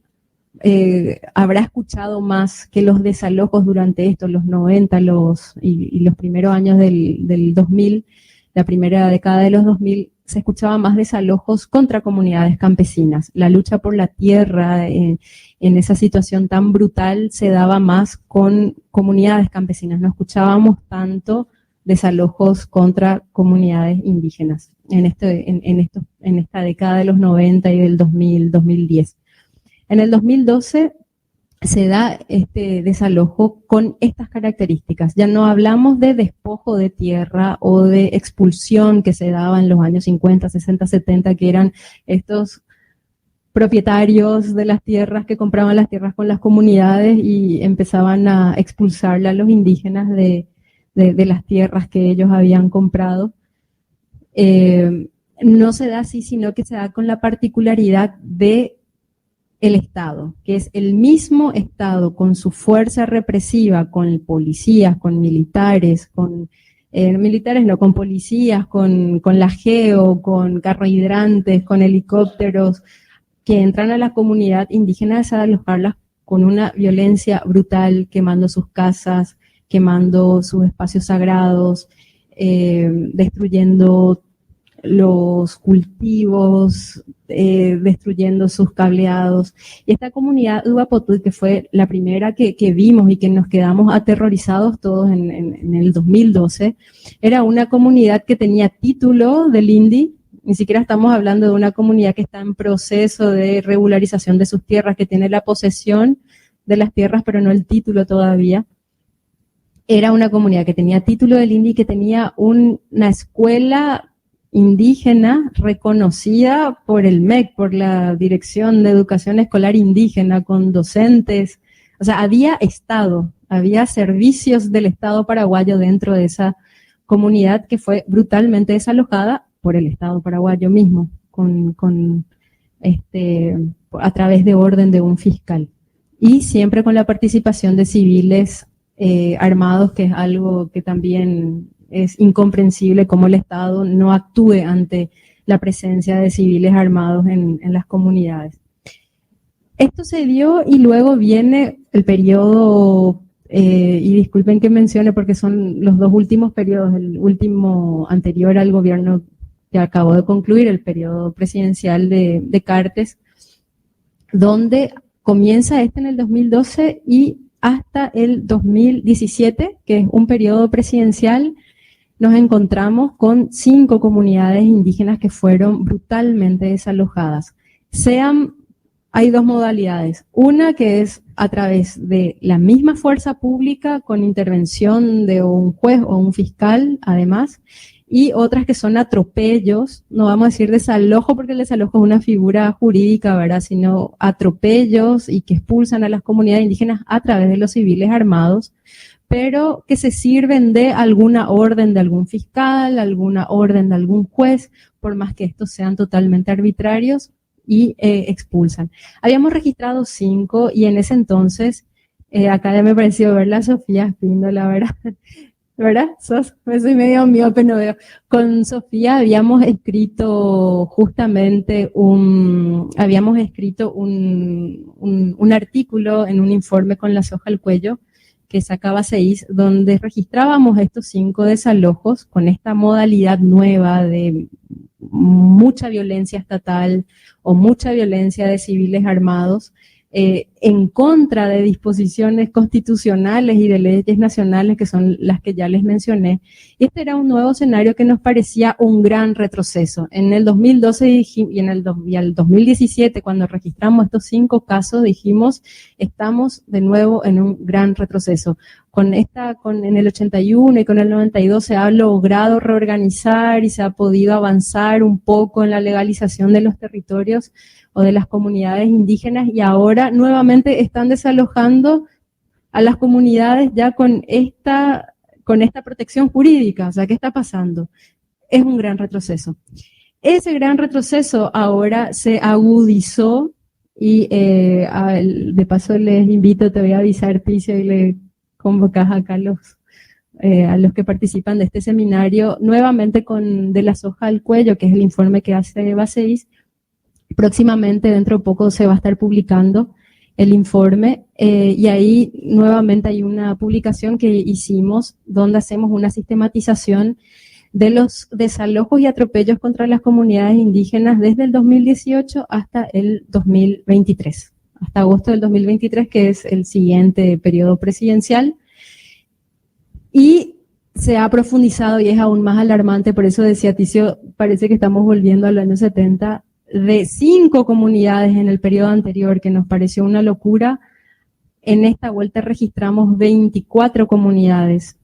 habrá escuchado más que los desalojos durante estos, los 90 y los primeros años del 2000, la primera década de los 2000, se escuchaba más desalojos contra comunidades campesinas. La lucha por la tierra en esa situación tan brutal se daba más con comunidades campesinas. No escuchábamos tanto desalojos contra comunidades indígenas en esta década de los 90 y del 2000, 2010. En el 2012 se da este desalojo con estas características. Ya no hablamos de despojo de tierra o de expulsión que se daba en los años 50, 60, 70, que eran estos propietarios de las tierras que compraban las tierras con las comunidades y empezaban a expulsarle a los indígenas de las tierras que ellos habían comprado. No se da así, sino que se da con la particularidad de el Estado, que es el mismo Estado con su fuerza represiva, con policías, con militares, con policías, con la GEO, con carrohidrantes, con helicópteros, que entran a la comunidad indígena a desalojarlas con una violencia brutal, quemando sus casas, quemando sus espacios sagrados, destruyendo los cultivos, destruyendo sus cableados. Y esta comunidad Uwapotú, que fue la primera que vimos y que nos quedamos aterrorizados todos en el 2012, era una comunidad que tenía título del INDI. Ni siquiera estamos hablando de una comunidad que está en proceso de regularización de sus tierras, que tiene la posesión de las tierras, pero no el título todavía. Era una comunidad que tenía título del INDI, que tenía una escuela indígena reconocida por el MEC, por la Dirección de Educación Escolar Indígena, con docentes. O sea, había Estado, había servicios del Estado paraguayo dentro de esa comunidad que fue brutalmente desalojada por el Estado paraguayo mismo, a través de orden de un fiscal. Y siempre con la participación de civiles armados, que es algo que también es incomprensible cómo el Estado no actúe ante la presencia de civiles armados en las comunidades. Esto se dio y luego viene el periodo, y disculpen que mencione porque son los dos últimos periodos, el último anterior al gobierno que acabó de concluir, el periodo presidencial de Cartes, donde comienza en el 2012 y hasta el 2017, que es un periodo presidencial, nos encontramos con 5 comunidades indígenas que fueron brutalmente desalojadas. Hay 2 modalidades. Una que es a través de la misma fuerza pública con intervención de un juez o un fiscal, además, y otras que son atropellos, no vamos a decir desalojo porque el desalojo es una figura jurídica, ¿verdad? Sino atropellos y que expulsan a las comunidades indígenas a través de los civiles armados, pero que se sirven de alguna orden de algún fiscal, alguna orden de algún juez, por más que estos sean totalmente arbitrarios, y expulsan. Habíamos registrado 5 y en ese entonces, acá ya me pareció verla a Sofía Espíndola, ¿verdad? ¿Verdad? Soy medio miope, no veo. Con Sofía habíamos escrito justamente un artículo en un informe con la soja al cuello que sacaba 6, donde registrábamos estos 5 desalojos con esta modalidad nueva de mucha violencia estatal o mucha violencia de civiles armados, en contra de disposiciones constitucionales y de leyes nacionales que son las que ya les mencioné. Este era un nuevo escenario que nos parecía un gran retroceso. En el 2012 y el 2017, cuando registramos estos 5 casos, dijimos, estamos de nuevo en un gran retroceso. En el 81 y con el 92 se ha logrado reorganizar y se ha podido avanzar un poco en la legalización de los territorios o de las comunidades indígenas, y ahora nuevamente están desalojando a las comunidades ya con esta protección jurídica. O sea, ¿qué está pasando? Es un gran retroceso. Ese gran retroceso ahora se agudizó y de paso les invito, te voy a avisar, Ticio, y le convocas acá a los que participan de este seminario, nuevamente con De la soja al cuello, que es el informe que hace BASEIS. Próximamente, dentro de poco, se va a estar publicando el informe, y ahí nuevamente hay una publicación que hicimos donde hacemos una sistematización de los desalojos y atropellos contra las comunidades indígenas desde el 2018 hasta el 2023, hasta agosto del 2023, que es el siguiente periodo presidencial. Y se ha profundizado y es aún más alarmante, por eso decía Ticio, parece que estamos volviendo a los años 70, de 5 comunidades en el periodo anterior, que nos pareció una locura. En esta vuelta registramos 24 comunidades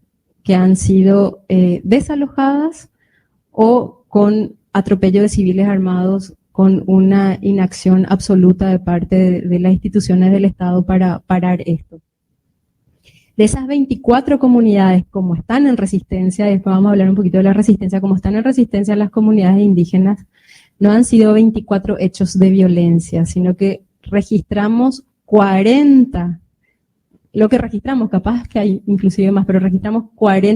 que han sido desalojadas o con atropello de civiles armados, con una inacción absoluta de parte de las instituciones del Estado para parar esto. De esas 24 comunidades, como están en resistencia, después vamos a hablar un poquito de la resistencia, como están en resistencia las comunidades indígenas, no han sido 24 hechos de violencia, sino que registramos 40, lo que registramos, capaz que hay inclusive más, pero registramos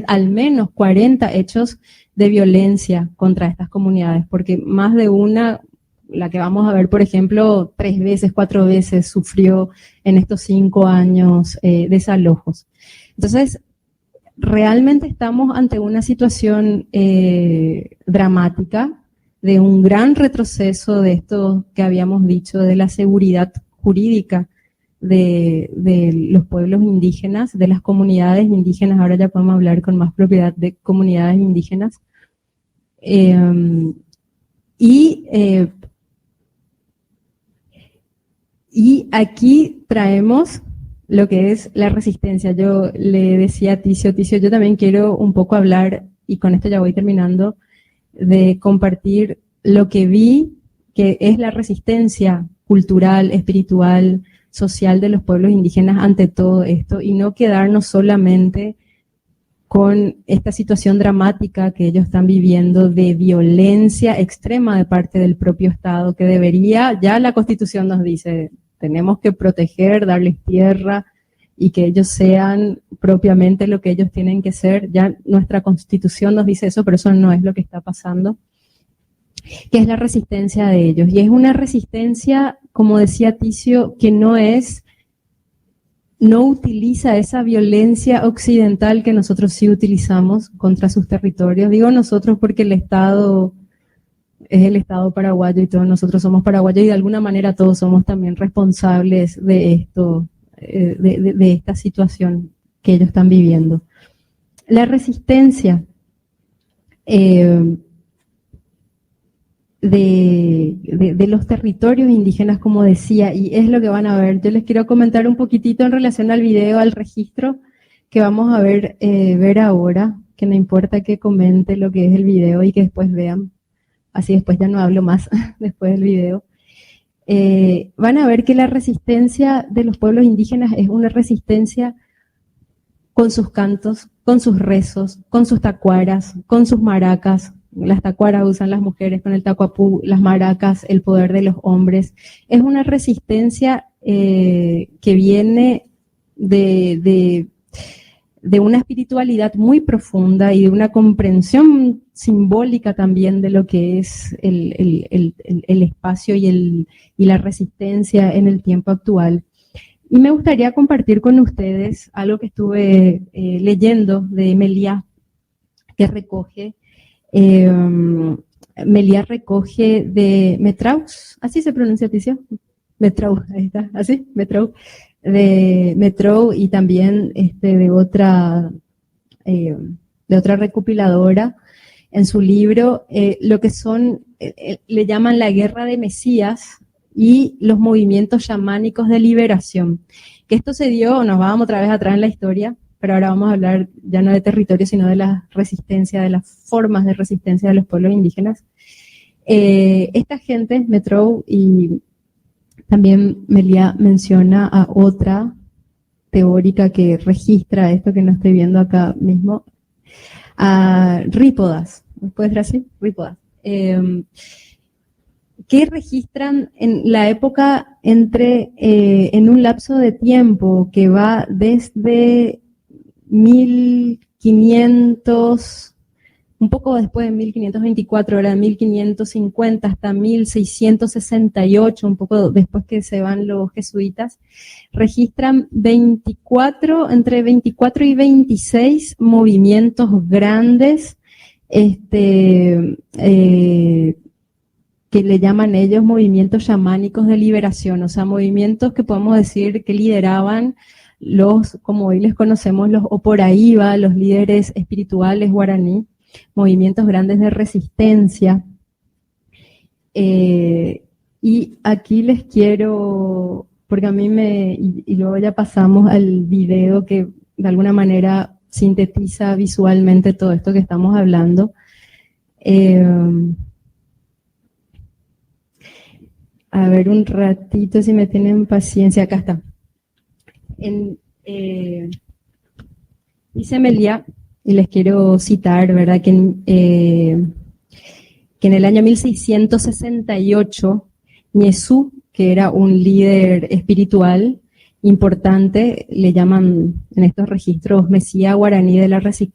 al menos 40 hechos de violencia contra estas comunidades, porque más de una, la que vamos a ver, por ejemplo, 3 veces, 4 veces sufrió en estos 5 años desalojos. Entonces, realmente estamos ante una situación dramática, de un gran retroceso de esto que habíamos dicho, de la seguridad jurídica de los pueblos indígenas, de las comunidades indígenas. Ahora ya podemos hablar con más propiedad de comunidades indígenas. Y aquí traemos lo que es la resistencia. Yo le decía a Ticio, yo también quiero un poco hablar, y con esto ya voy terminando, de compartir lo que vi, que es la resistencia cultural, espiritual, social de los pueblos indígenas ante todo esto, y no quedarnos solamente con esta situación dramática que ellos están viviendo de violencia extrema de parte del propio Estado, que debería, ya la Constitución nos dice, tenemos que proteger, darles tierra, y que ellos sean propiamente lo que ellos tienen que ser. Ya nuestra Constitución nos dice eso, pero eso no es lo que está pasando, que es la resistencia de ellos. Y es una resistencia, como decía Ticio, que no utiliza esa violencia occidental que nosotros sí utilizamos contra sus territorios. Digo nosotros porque el Estado es el Estado paraguayo y todos nosotros somos paraguayos, y de alguna manera todos somos también responsables de esto, de esta situación que ellos están viviendo. La resistencia de los territorios indígenas, como decía, y es lo que van a ver. Yo les quiero comentar un poquitito en relación al video, al registro que vamos a ver, ver ahora, que no importa que comente lo que es el video y que después vean, así después ya no hablo más después del video. Van a ver que la resistencia de los pueblos indígenas es una resistencia con sus cantos, con sus rezos, con sus tacuaras, con sus maracas. Las tacuaras usan las mujeres, con el tacuapú, las maracas, el poder de los hombres. Es una resistencia que viene de una espiritualidad muy profunda y de una comprensión simbólica también de lo que es el espacio y la resistencia en el tiempo actual. Y me gustaría compartir con ustedes algo que estuve leyendo de Meliá, que recoge, Meliá recoge de Metraux, así se pronuncia, Ticio, Metraux, ahí está, así, Metraux, de Metraux y también de otra recopiladora en su libro, lo que son, le llaman la guerra de Mesías y los movimientos chamánicos de liberación. Que esto se dio, nos vamos otra vez atrás en la historia, pero ahora vamos a hablar ya no de territorio, sino de la resistencia, de las formas de resistencia de los pueblos indígenas. Esta gente, Metraux y también Meliá menciona a otra teórica que registra esto que no estoy viendo acá mismo, a Rípodas, ¿puede ser así? Rípodas. Que registran en la época en un lapso de tiempo que va desde 1500, un poco después de 1524, era de 1550 hasta 1668, un poco después que se van los jesuitas, registran entre 24 y 26 movimientos grandes, que le llaman ellos movimientos chamánicos de liberación, o sea, movimientos que podemos decir que lideraban como hoy les conocemos, los Oporaíba, los líderes espirituales guaraní, movimientos grandes de resistencia. Y aquí les quiero, porque a mí y luego ya pasamos al video que de alguna manera sintetiza visualmente todo esto que estamos hablando. A ver un ratito si me tienen paciencia, acá está. Dice Meliá, y les quiero citar, ¿verdad? Que en el año 1668, Ñezú, que era un líder espiritual importante, le llaman en estos registros Mesías guaraní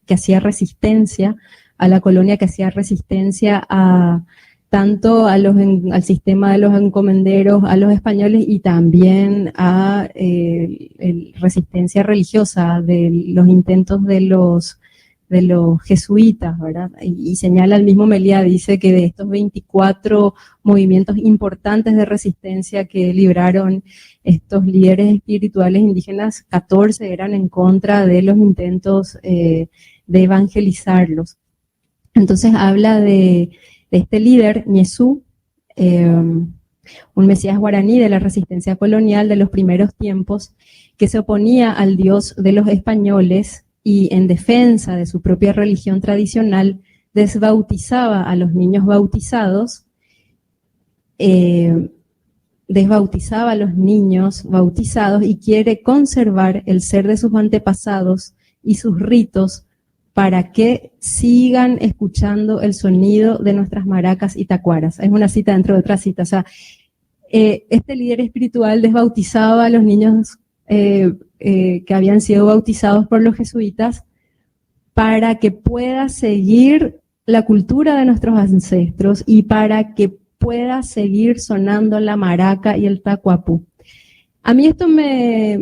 que hacía resistencia a la colonia, que hacía resistencia tanto al sistema de los encomenderos, a los españoles y también a resistencia religiosa de los intentos de los jesuitas, ¿verdad? Y señala el mismo Meliá, dice que de estos 24 movimientos importantes de resistencia que libraron estos líderes espirituales indígenas, 14 eran en contra de los intentos de evangelizarlos. Entonces habla de este líder, Ñezú, un mesías guaraní de la resistencia colonial de los primeros tiempos, que se oponía al Dios de los españoles y en defensa de su propia religión tradicional, desbautizaba a los niños bautizados, desbautizaba a los niños bautizados y quiere conservar el ser de sus antepasados y sus ritos para que sigan escuchando el sonido de nuestras maracas y tacuaras. Es una cita dentro de otra cita. O sea, este líder espiritual desbautizaba a los niños que habían sido bautizados por los jesuitas para que pueda seguir la cultura de nuestros ancestros y para que pueda seguir sonando la maraca y el tacuapú. A mí esto me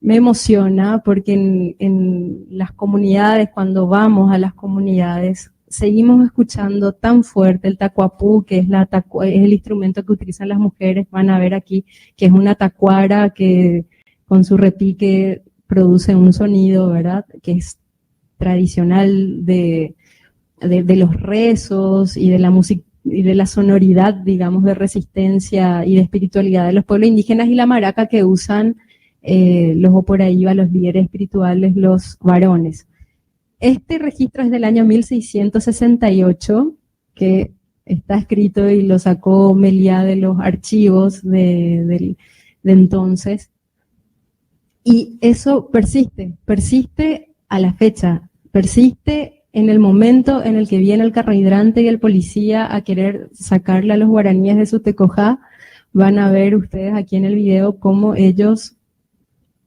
emociona porque en las comunidades, cuando vamos a las comunidades, seguimos escuchando tan fuerte el tacuapú, que es, es el instrumento que utilizan las mujeres. Van a ver aquí que es una tacuara que con su repique produce un sonido, ¿verdad? Que es tradicional de los rezos y de la música y de la sonoridad, digamos, de resistencia y de espiritualidad de los pueblos indígenas, y la maraca que usan los oporaíba, los líderes espirituales, los varones. Este registro es del año 1668, que está escrito y lo sacó Meliá de los archivos de entonces, y eso persiste a la fecha, persiste en el momento en el que viene el carrohidrante y el policía a querer sacarle a los guaraníes de su tecojá. Van a ver ustedes aquí en el video cómo ellos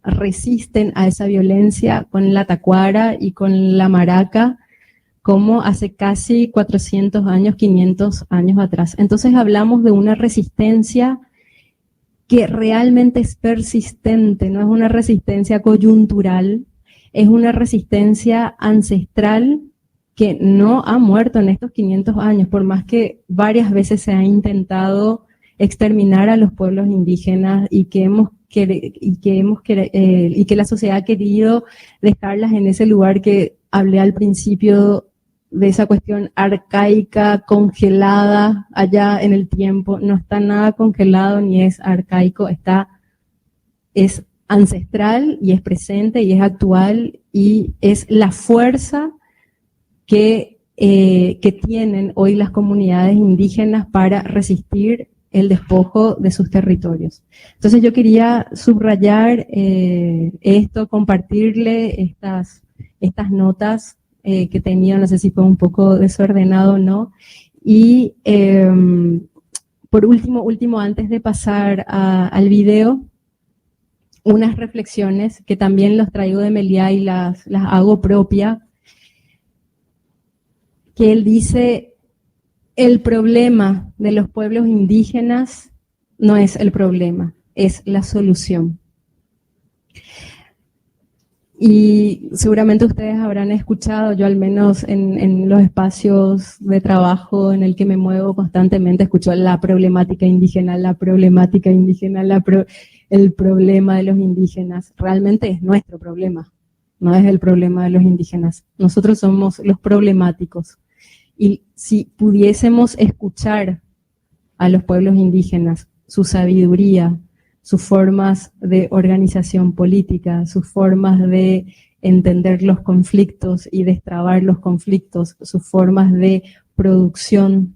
resisten a esa violencia con la tacuara y con la maraca, como hace casi 400 años, 500 años atrás. Entonces hablamos de una resistencia que realmente es persistente, no es una resistencia coyuntural, es una resistencia ancestral que no ha muerto en estos 500 años, por más que varias veces se ha intentado exterminar a los pueblos indígenas y que la sociedad ha querido dejarlas en ese lugar que hablé al principio, de esa cuestión arcaica, congelada allá en el tiempo. No está nada congelado ni es arcaico, es ancestral y es presente y es actual, y es la fuerza que tienen hoy las comunidades indígenas para resistir el despojo de sus territorios. Entonces yo quería subrayar esto, compartirle estas notas que tenía, no sé si fue un poco desordenado o no. Y por último, antes de pasar al video, unas reflexiones que también los traigo de Meliá y las hago propia, que él dice: el problema de los pueblos indígenas no es el problema, es la solución. Y seguramente ustedes habrán escuchado, yo al menos en los espacios de trabajo en el que me muevo constantemente, escucho la problemática indígena, el problema de los indígenas. Realmente es nuestro problema, no es el problema de los indígenas. Nosotros somos los problemáticos. Y si pudiésemos escuchar a los pueblos indígenas, su sabiduría, sus formas de organización política, sus formas de entender los conflictos y destrabar los conflictos, sus formas de producción,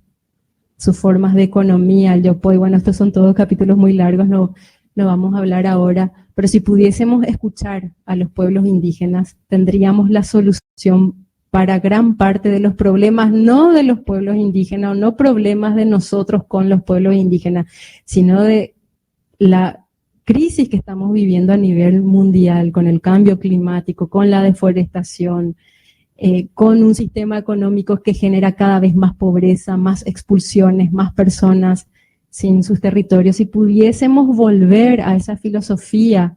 sus formas de economía, el yopoy. Bueno, estos son todos capítulos muy largos, no vamos a hablar ahora, pero si pudiésemos escuchar a los pueblos indígenas, tendríamos la solución para gran parte de los problemas, no de los pueblos indígenas, o no problemas de nosotros con los pueblos indígenas, sino de la crisis que estamos viviendo a nivel mundial, con el cambio climático, con la deforestación, con un sistema económico que genera cada vez más pobreza, más expulsiones, más personas sin sus territorios. Si pudiésemos volver a esa filosofía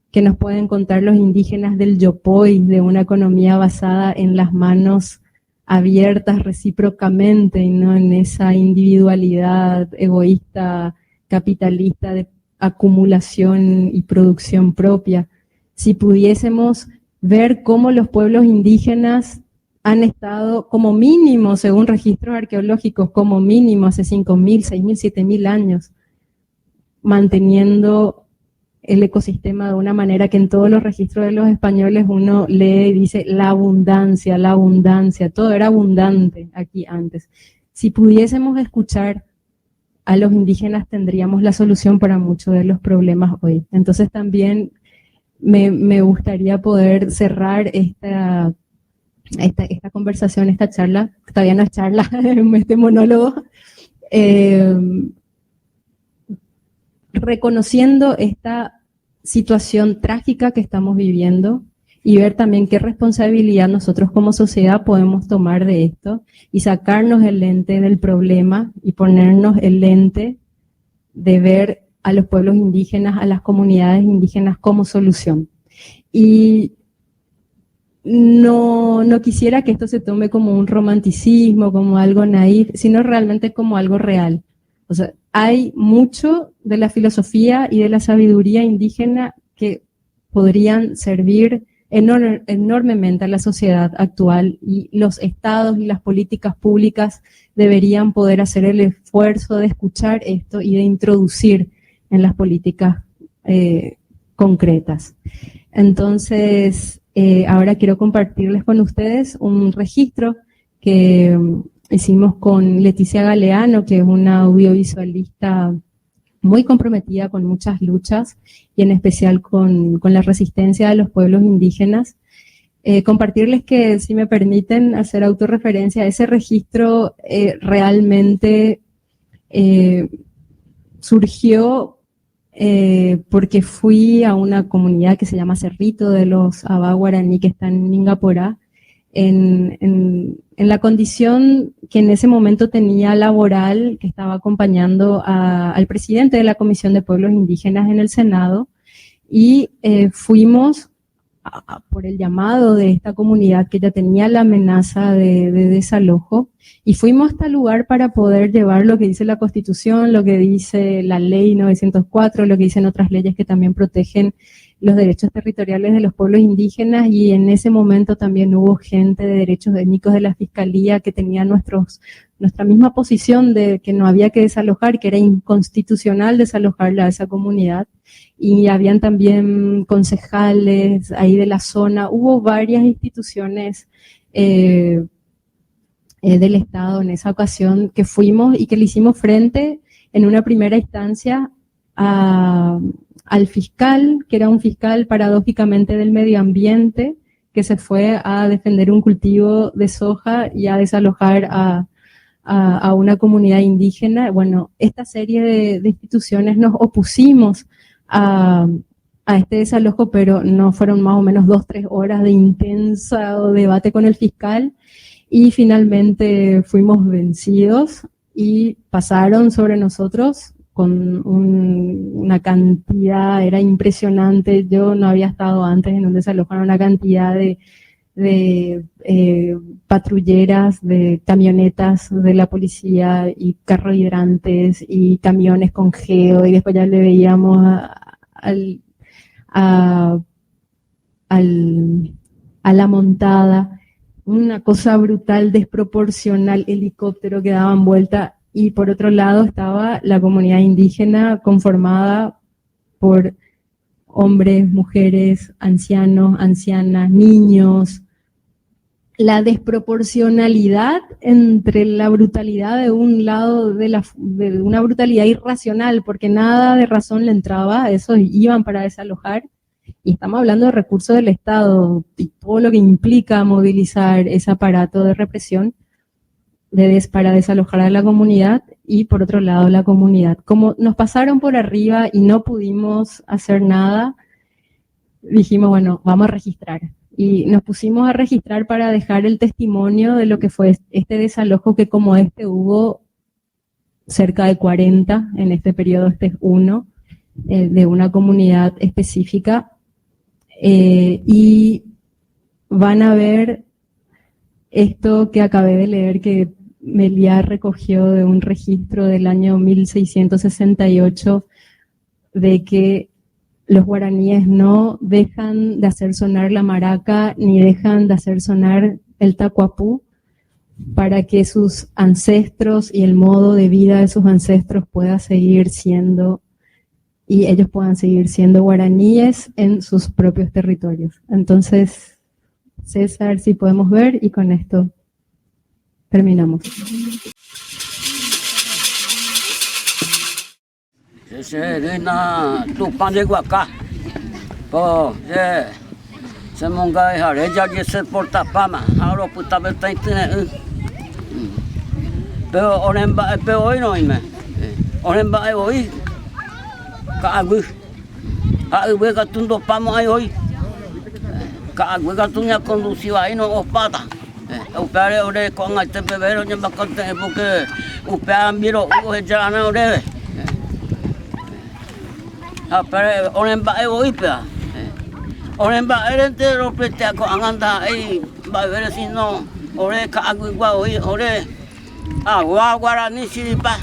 que nos pueden contar los indígenas del yopoy, de una economía basada en las manos abiertas recíprocamente y no en esa individualidad egoísta, capitalista de acumulación y producción propia. Si pudiésemos ver cómo los pueblos indígenas han estado como mínimo, según registros arqueológicos, como mínimo hace 5.000, 6.000, 7.000 años, manteniendo el ecosistema de una manera que en todos los registros de los españoles uno lee y dice la abundancia, todo era abundante aquí antes. Si pudiésemos escuchar a los indígenas, tendríamos la solución para muchos de los problemas hoy. Entonces también me gustaría poder cerrar esta conversación, esta charla, todavía no es charla, este monólogo, reconociendo esta situación trágica que estamos viviendo y ver también qué responsabilidad nosotros como sociedad podemos tomar de esto y sacarnos el lente del problema y ponernos el lente de ver a los pueblos indígenas, a las comunidades indígenas como solución. Y no quisiera que esto se tome como un romanticismo, como algo naif, sino realmente como algo real. O sea, hay mucho de la filosofía y de la sabiduría indígena que podrían servir enormemente a la sociedad actual, y los estados y las políticas públicas deberían poder hacer el esfuerzo de escuchar esto y de introducir en las políticas concretas. Entonces, ahora quiero compartirles con ustedes un registro que hicimos con Leticia Galeano, que es una audiovisualista muy comprometida con muchas luchas y en especial con la resistencia de los pueblos indígenas. Compartirles que, si me permiten hacer autorreferencia, ese registro realmente surgió porque fui a una comunidad que se llama Cerrito de los Abá Guaraní, que está en Mingaporá, en la condición que en ese momento tenía laboral, que estaba acompañando al presidente de la Comisión de Pueblos Indígenas en el Senado, y fuimos por el llamado de esta comunidad que ya tenía la amenaza de desalojo, y fuimos hasta el lugar para poder llevar lo que dice la Constitución, lo que dice la Ley 904, lo que dicen otras leyes que también protegen los derechos territoriales de los pueblos indígenas, y en ese momento también hubo gente de derechos étnicos de la Fiscalía que tenía nuestra misma posición de que no había que desalojar, que era inconstitucional desalojarla a esa comunidad, y habían también concejales ahí de la zona. Hubo varias instituciones del Estado en esa ocasión que fuimos y que le hicimos frente en una primera instancia al fiscal, que era un fiscal paradójicamente del medio ambiente, que se fue a defender un cultivo de soja y a desalojar a una comunidad indígena. Bueno, esta serie de instituciones nos opusimos a este desalojo, pero no fueron más o menos 2-3 horas de intenso debate con el fiscal, y finalmente fuimos vencidos y pasaron sobre nosotros con una cantidad, era impresionante. Yo no había estado antes en un desalojo, una cantidad de patrulleras, de camionetas de la policía y carros hidrantes y camiones con geo, y después ya le veíamos a la montada, una cosa brutal, desproporcional, helicóptero que daban vuelta, y por otro lado estaba la comunidad indígena conformada por hombres, mujeres, ancianos, ancianas, niños. La desproporcionalidad entre la brutalidad de un lado, de una brutalidad irracional, porque nada de razón le entraba, esos iban para desalojar, y estamos hablando de recursos del Estado y todo lo que implica movilizar ese aparato de represión para desalojar a la comunidad, y por otro lado la comunidad. Como nos pasaron por arriba y no pudimos hacer nada, dijimos, bueno, vamos a registrar. Y nos pusimos a registrar para dejar el testimonio de lo que fue este desalojo, que como hubo cerca de 40 en este periodo, este es uno, de una comunidad específica. Y van a ver esto que acabé de leer, que Meliá recogió de un registro del año 1668, de que los guaraníes no dejan de hacer sonar la maraca ni dejan de hacer sonar el tacuapú para que sus ancestros y el modo de vida de sus ancestros pueda seguir siendo, y ellos puedan seguir siendo guaraníes en sus propios territorios. Entonces, César, si podemos ver, y con esto terminamos. Upare ore ko ngai te bebero nyamba konte porque upea miro o jana ore apare onen ba e oipea Oren ba erente ropete ako anganda ai ba veresino ore ka agua ore guarani siripa.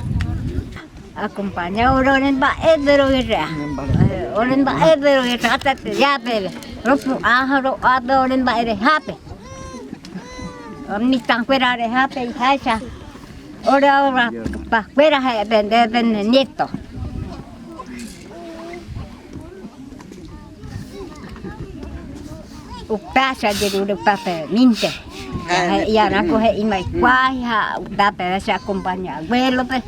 Acompaña oren ba edero gera. Oren ba edero gera tate ya bebe. Ropu aharo ado oren ba ere hape. Omni tan fuera de hape y hacha. Ora pa fuera ha vende nieto. Upasa de papel minte. Ya na coge y mai kwai ha da pe se acompaña abuelo pe.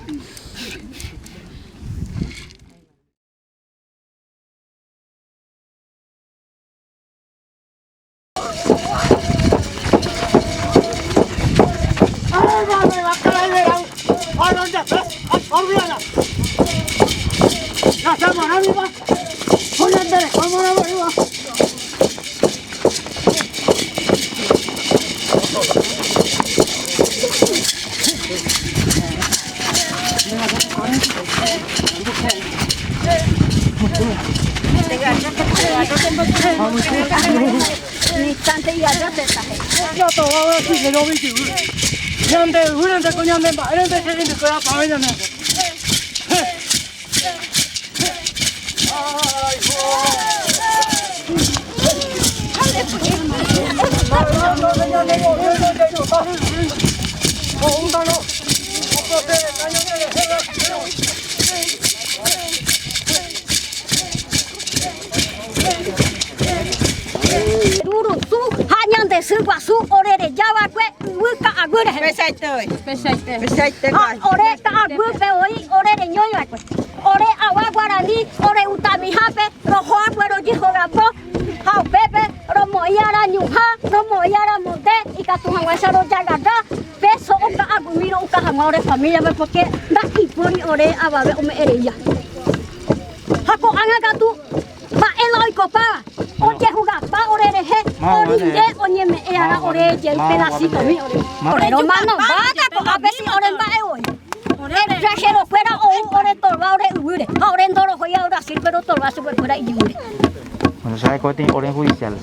Yo todo ahora sí que lo vi. Ñande, urente con ñande, erente que viene con la pavilla. Hañan de sirva su orere ya va que uka agure. Pesaite. Ore ka agur pe hoy orere ñoyo que. Ore agua guaraní, ore utami hape, rojo aguero dijo rapo. Hau pepe, romoyara ñuja, romoyara monte y ka tu hawasa ro jagada. Peso uka agumiro uka hamore familia porque da ipuri ore ababe ume ereya. Hako anga tu ba eloi copa. Oye juga pa orere he, orinde onye me era ore je pedacito mi ore. Ore no mano, vaga ko a veces ore ba e hoy. Ore ya shero fuera o ore torba ore ure. Ore ndoro hoya ora sir pero torba super fuera y ure. Bueno, sabe que tiene orden judicial.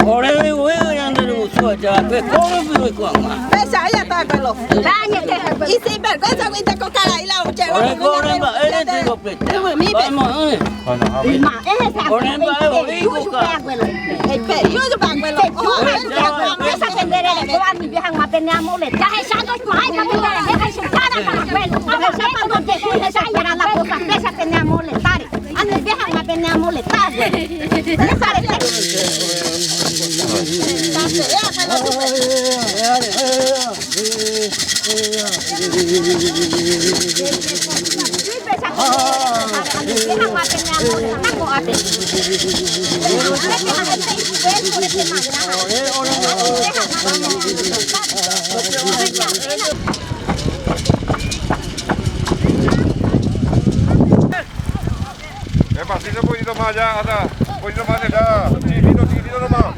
Ore ande lu suaja pe koro bi ko ma. Pesa ya ta pelo. Dañe que Y si vergüenza cuenta con cara y la uche. Ore ba erente ropete. Vamos. Bueno, a ver. ma esa. Ore ba Yo yo banguelo. Esa pendere le ko a mi vieja ma tenemos le. Ya esa dos mai ma pendere deja su cara para pelo. Ahora sepa donde esa era la cosa, esa tenemos le tare. A mi vieja ma tenemos le tare. Esa Pasito un poquito más allá, anda, un poquito más allá, chiquitito nomás.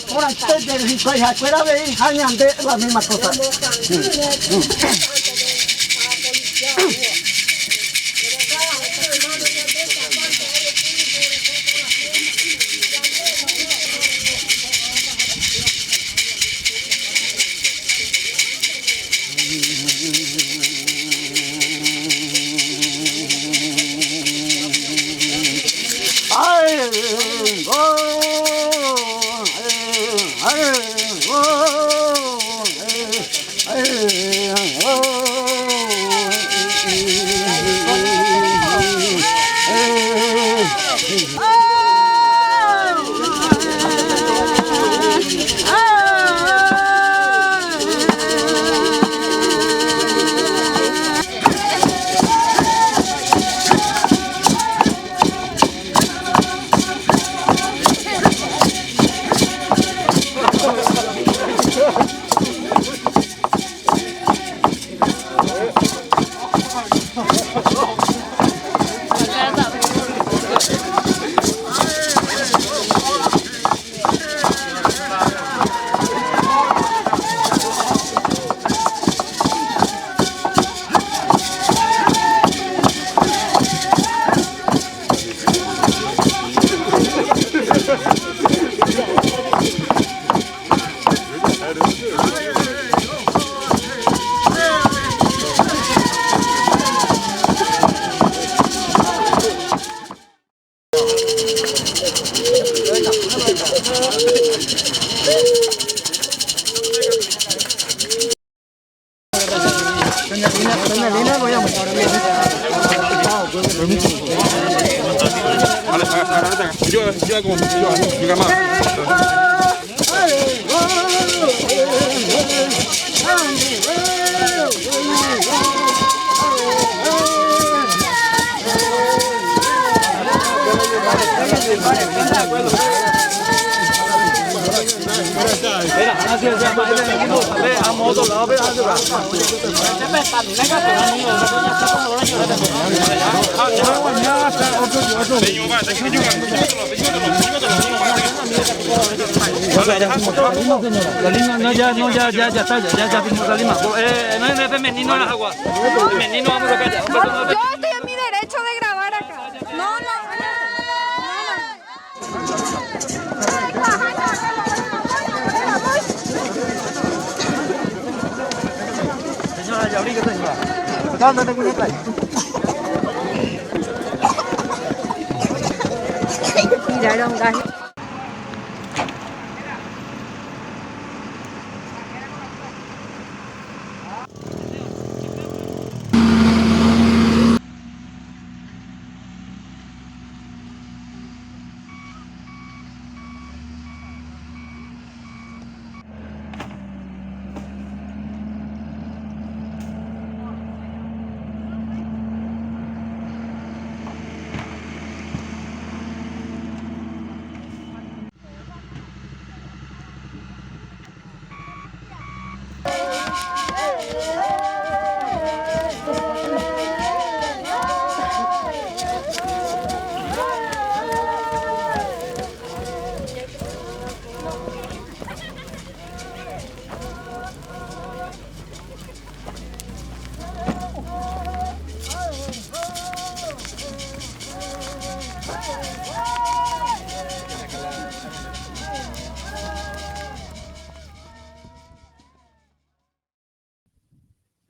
por antes del rico y afuera de Jañan de la misma cosa. Ya está, ya vimos la lima. No es femenino las aguas. Femenino vamos a callar. Yo estoy en mi derecho de grabar acá. No. Señora, ya abrí que señora. ¿Dónde tengo una playa? Tiraron gas.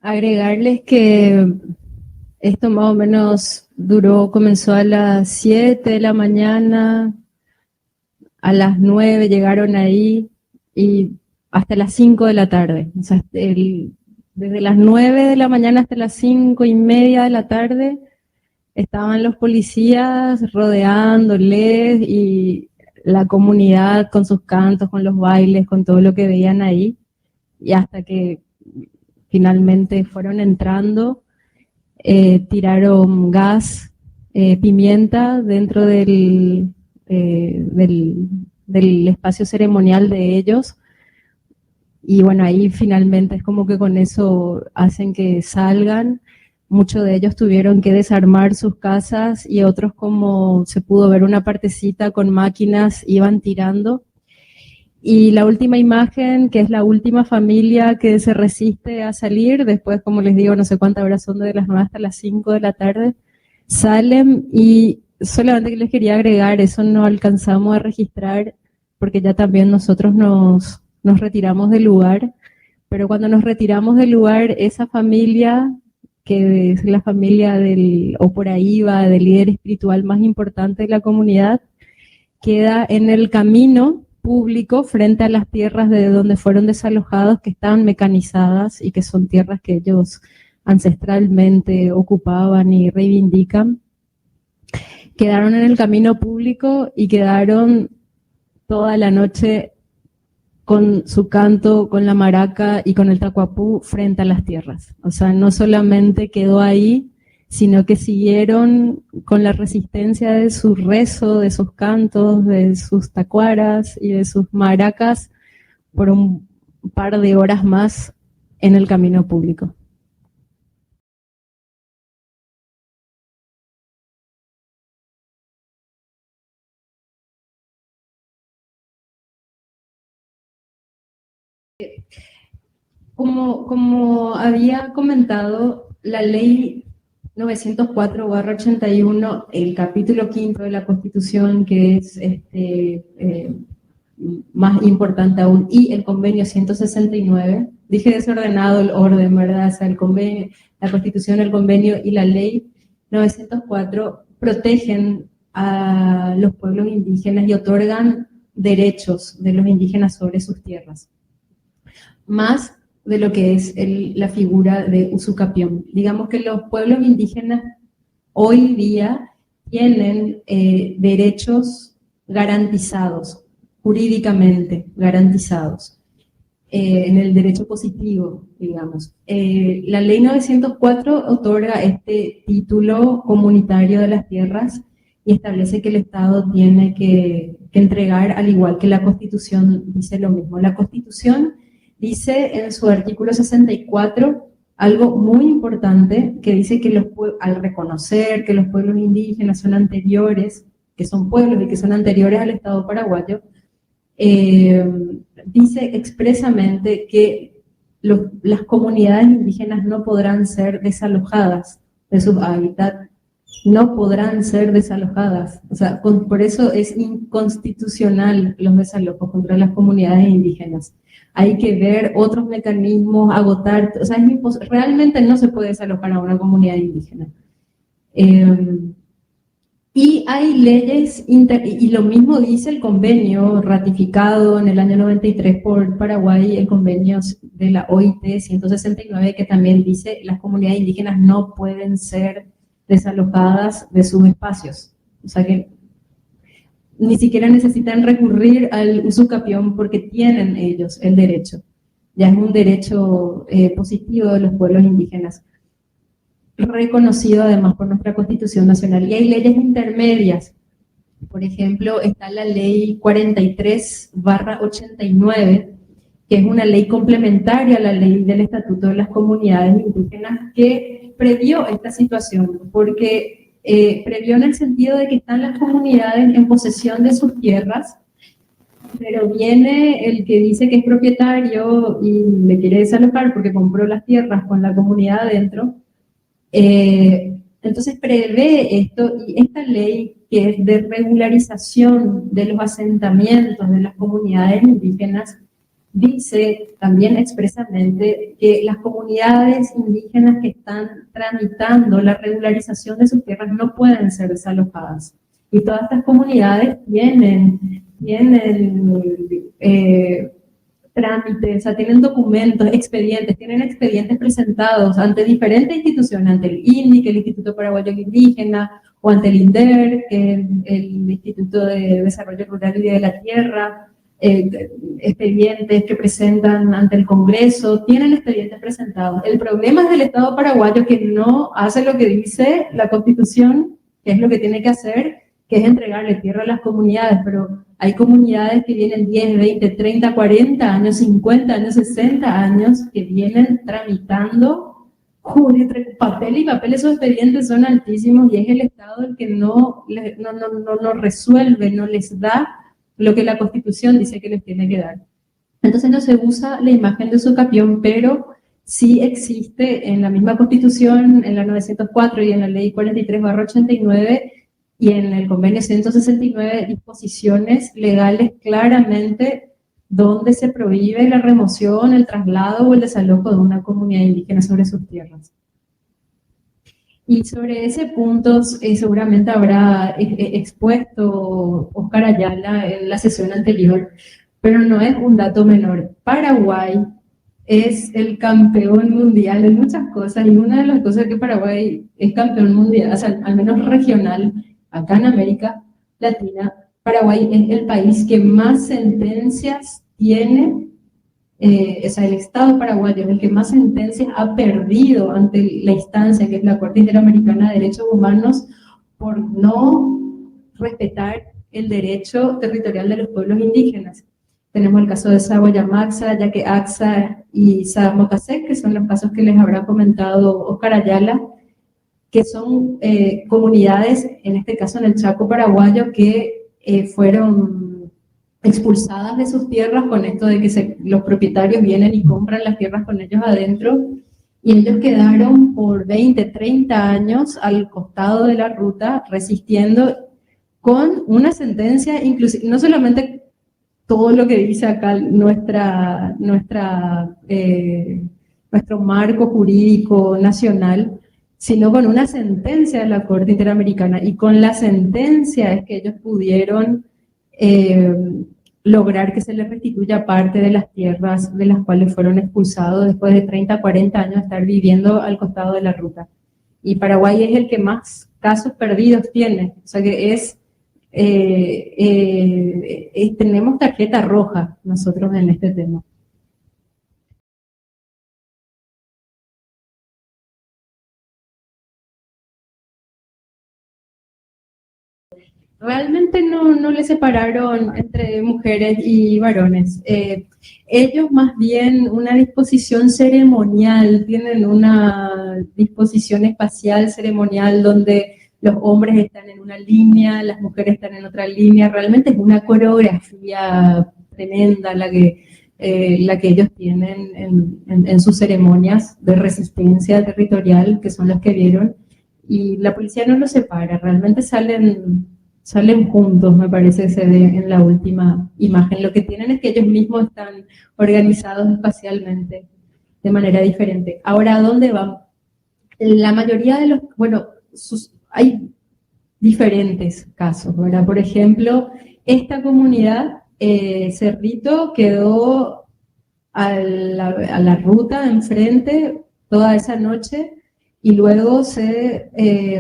Agregarles que esto más o menos comenzó a las 7 de la mañana, a las 9 llegaron ahí y hasta las 5 de la tarde. O sea, desde las 9 de la mañana hasta las 5:30 de la tarde estaban los policías rodeándoles y la comunidad con sus cantos, con los bailes, con todo lo que veían ahí, y hasta que finalmente fueron entrando, tiraron gas, pimienta dentro del espacio ceremonial de ellos, y bueno, ahí finalmente es como que con eso hacen que salgan. Muchos de ellos tuvieron que desarmar sus casas y otros, como se pudo ver una partecita con máquinas, iban tirando. Y la última imagen, que es la última familia que se resiste a salir, después, como les digo, no sé cuántas horas son, de las 9 hasta las 5 de la tarde, salen, y solamente que les quería agregar, eso no alcanzamos a registrar, porque ya también nosotros nos retiramos del lugar, pero cuando nos retiramos del lugar, esa familia, que es la familia o por ahí va, del líder espiritual más importante de la comunidad, queda en el camino público frente a las tierras de donde fueron desalojados, que estaban mecanizadas y que son tierras que ellos ancestralmente ocupaban y reivindican. Quedaron en el camino público y quedaron toda la noche con su canto, con la maraca y con el tacuapú frente a las tierras. O sea, no solamente quedó ahí, sino que siguieron con la resistencia de su rezo, de sus cantos, de sus tacuaras y de sus maracas por un par de horas más en el camino público. Como había comentado, la ley 904/81, el capítulo 5 de la Constitución, que es más importante aún, y el convenio 169, dije desordenado el orden, ¿verdad? O sea, el convenio, la Constitución, el convenio y la ley 904 protegen a los pueblos indígenas y otorgan derechos de los indígenas sobre sus tierras, más de lo que es la figura de usucapión. Digamos que los pueblos indígenas hoy día tienen derechos garantizados, jurídicamente garantizados, en el derecho positivo, digamos. La ley 904 otorga este título comunitario de las tierras y establece que el Estado tiene que entregar, al igual que la Constitución dice lo mismo. La Constitución dice en su artículo 64 algo muy importante, que dice que al reconocer que los pueblos indígenas son anteriores, que son pueblos y que son anteriores al Estado paraguayo, dice expresamente que las comunidades indígenas no podrán ser desalojadas de sus hábitats, no podrán ser desalojadas. O sea, por eso es inconstitucional los desalojos contra las comunidades indígenas. Hay que ver otros mecanismos, agotar, o sea, realmente no se puede desalojar a una comunidad indígena. Y hay leyes, y lo mismo dice el convenio ratificado en el año 93 por Paraguay, el convenio de la OIT 169, que también dice que las comunidades indígenas no pueden ser desalojadas de sus espacios. O sea que ni siquiera necesitan recurrir al usucapión porque tienen ellos el derecho. Ya es un derecho positivo de los pueblos indígenas, reconocido además por nuestra Constitución Nacional. Y hay leyes intermedias. Por ejemplo, está la ley 43/89, que es una ley complementaria a la ley del Estatuto de las Comunidades Indígenas, que previó esta situación, porque previó en el sentido de que están las comunidades en posesión de sus tierras, pero viene el que dice que es propietario y le quiere desalojar porque compró las tierras con la comunidad adentro. Entonces prevé esto, y esta ley, que es de regularización de los asentamientos de las comunidades indígenas, dice también expresamente que las comunidades indígenas que están tramitando la regularización de sus tierras no pueden ser desalojadas. Y todas estas comunidades tienen trámites, o sea, tienen documentos, tienen expedientes presentados ante diferentes instituciones, ante el INDI, que es el Instituto Paraguayo Indígena, o ante el INDER, que es el Instituto de Desarrollo Rural y de la Tierra, expedientes que presentan ante el Congreso, tienen expedientes presentados. El problema es del Estado paraguayo, que no hace lo que dice la Constitución, que es lo que tiene que hacer, que es entregarle tierra a las comunidades, pero hay comunidades que vienen 10, 20, 30, 40 años, 50 años, 60 años, que vienen tramitando entre papel y papel. Esos expedientes son altísimos y es el Estado el que no resuelve, no les da lo que la Constitución dice que les tiene que dar. Entonces no se usa la imagen de Usucapión, pero sí existe en la misma Constitución, en la 904 y en la Ley 43/89 y en el Convenio 169, disposiciones legales claramente donde se prohíbe la remoción, el traslado o el desalojo de una comunidad indígena sobre sus tierras. Y sobre ese punto seguramente habrá expuesto Oscar Ayala en la sesión anterior, pero no es un dato menor. Paraguay es el campeón mundial en muchas cosas, y una de las cosas que Paraguay es campeón mundial, o sea, al menos regional, acá en América Latina, Paraguay es el país que más sentencias tiene, o sea, el Estado paraguayo es el que más sentencias ha perdido ante la instancia que es la Corte Interamericana de Derechos Humanos por no respetar el derecho territorial de los pueblos indígenas. Tenemos el caso de Saguayamaxa, Yaqueaxa y Sadamocasec, que son los casos que les habrá comentado Oscar Ayala, que son comunidades, en este caso en el Chaco paraguayo, que fueron expulsadas de sus tierras con esto de que los propietarios vienen y compran las tierras con ellos adentro, y ellos quedaron por 20, 30 años al costado de la ruta resistiendo con una sentencia, inclusive, no solamente todo lo que dice acá nuestro marco jurídico nacional, sino con una sentencia de la Corte Interamericana, y con la sentencia es que ellos pudieron lograr que se les restituya parte de las tierras de las cuales fueron expulsados después de 30, 40 años de estar viviendo al costado de la ruta. Y Paraguay es el que más casos perdidos tiene, o sea que tenemos tarjeta roja nosotros en este tema. Realmente no le separaron entre mujeres y varones. Ellos más bien una disposición ceremonial, tienen una disposición espacial ceremonial donde los hombres están en una línea, las mujeres están en otra línea. Realmente es una coreografía tremenda la que ellos tienen en sus ceremonias de resistencia territorial, que son las que vieron, y la policía no los separa, realmente salen juntos, me parece que se ve en la última imagen. Lo que tienen es que ellos mismos están organizados espacialmente de manera diferente. Ahora, ¿a dónde van? La mayoría de los, hay diferentes casos, ¿verdad? Por ejemplo, esta comunidad, Cerrito, quedó a la ruta enfrente toda esa noche, y luego se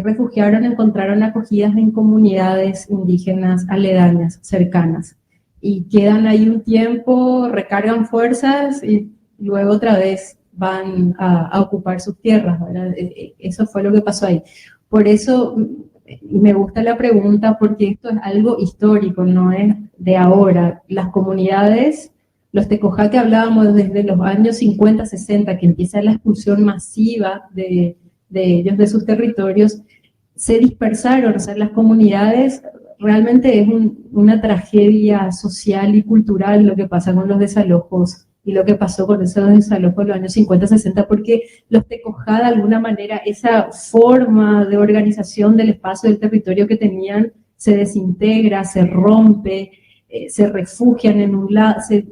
refugiaron, encontraron acogidas en comunidades indígenas aledañas, cercanas, y quedan ahí un tiempo, recargan fuerzas y luego otra vez van a ocupar sus tierras, ¿verdad? Eso fue lo que pasó ahí. Por eso me gusta la pregunta, porque esto es algo histórico, no es de ahora. Las comunidades, los Tecojá que hablábamos desde los años 50, 60, que empieza la expulsión masiva de ellos de sus territorios, se dispersaron. O sea, las comunidades, realmente es una tragedia social y cultural lo que pasa con los desalojos y lo que pasó con esos desalojos en los años 50, 60, porque los Tecojá, de alguna manera, esa forma de organización del espacio del territorio que tenían, se desintegra, se rompe, se refugian en un lado, se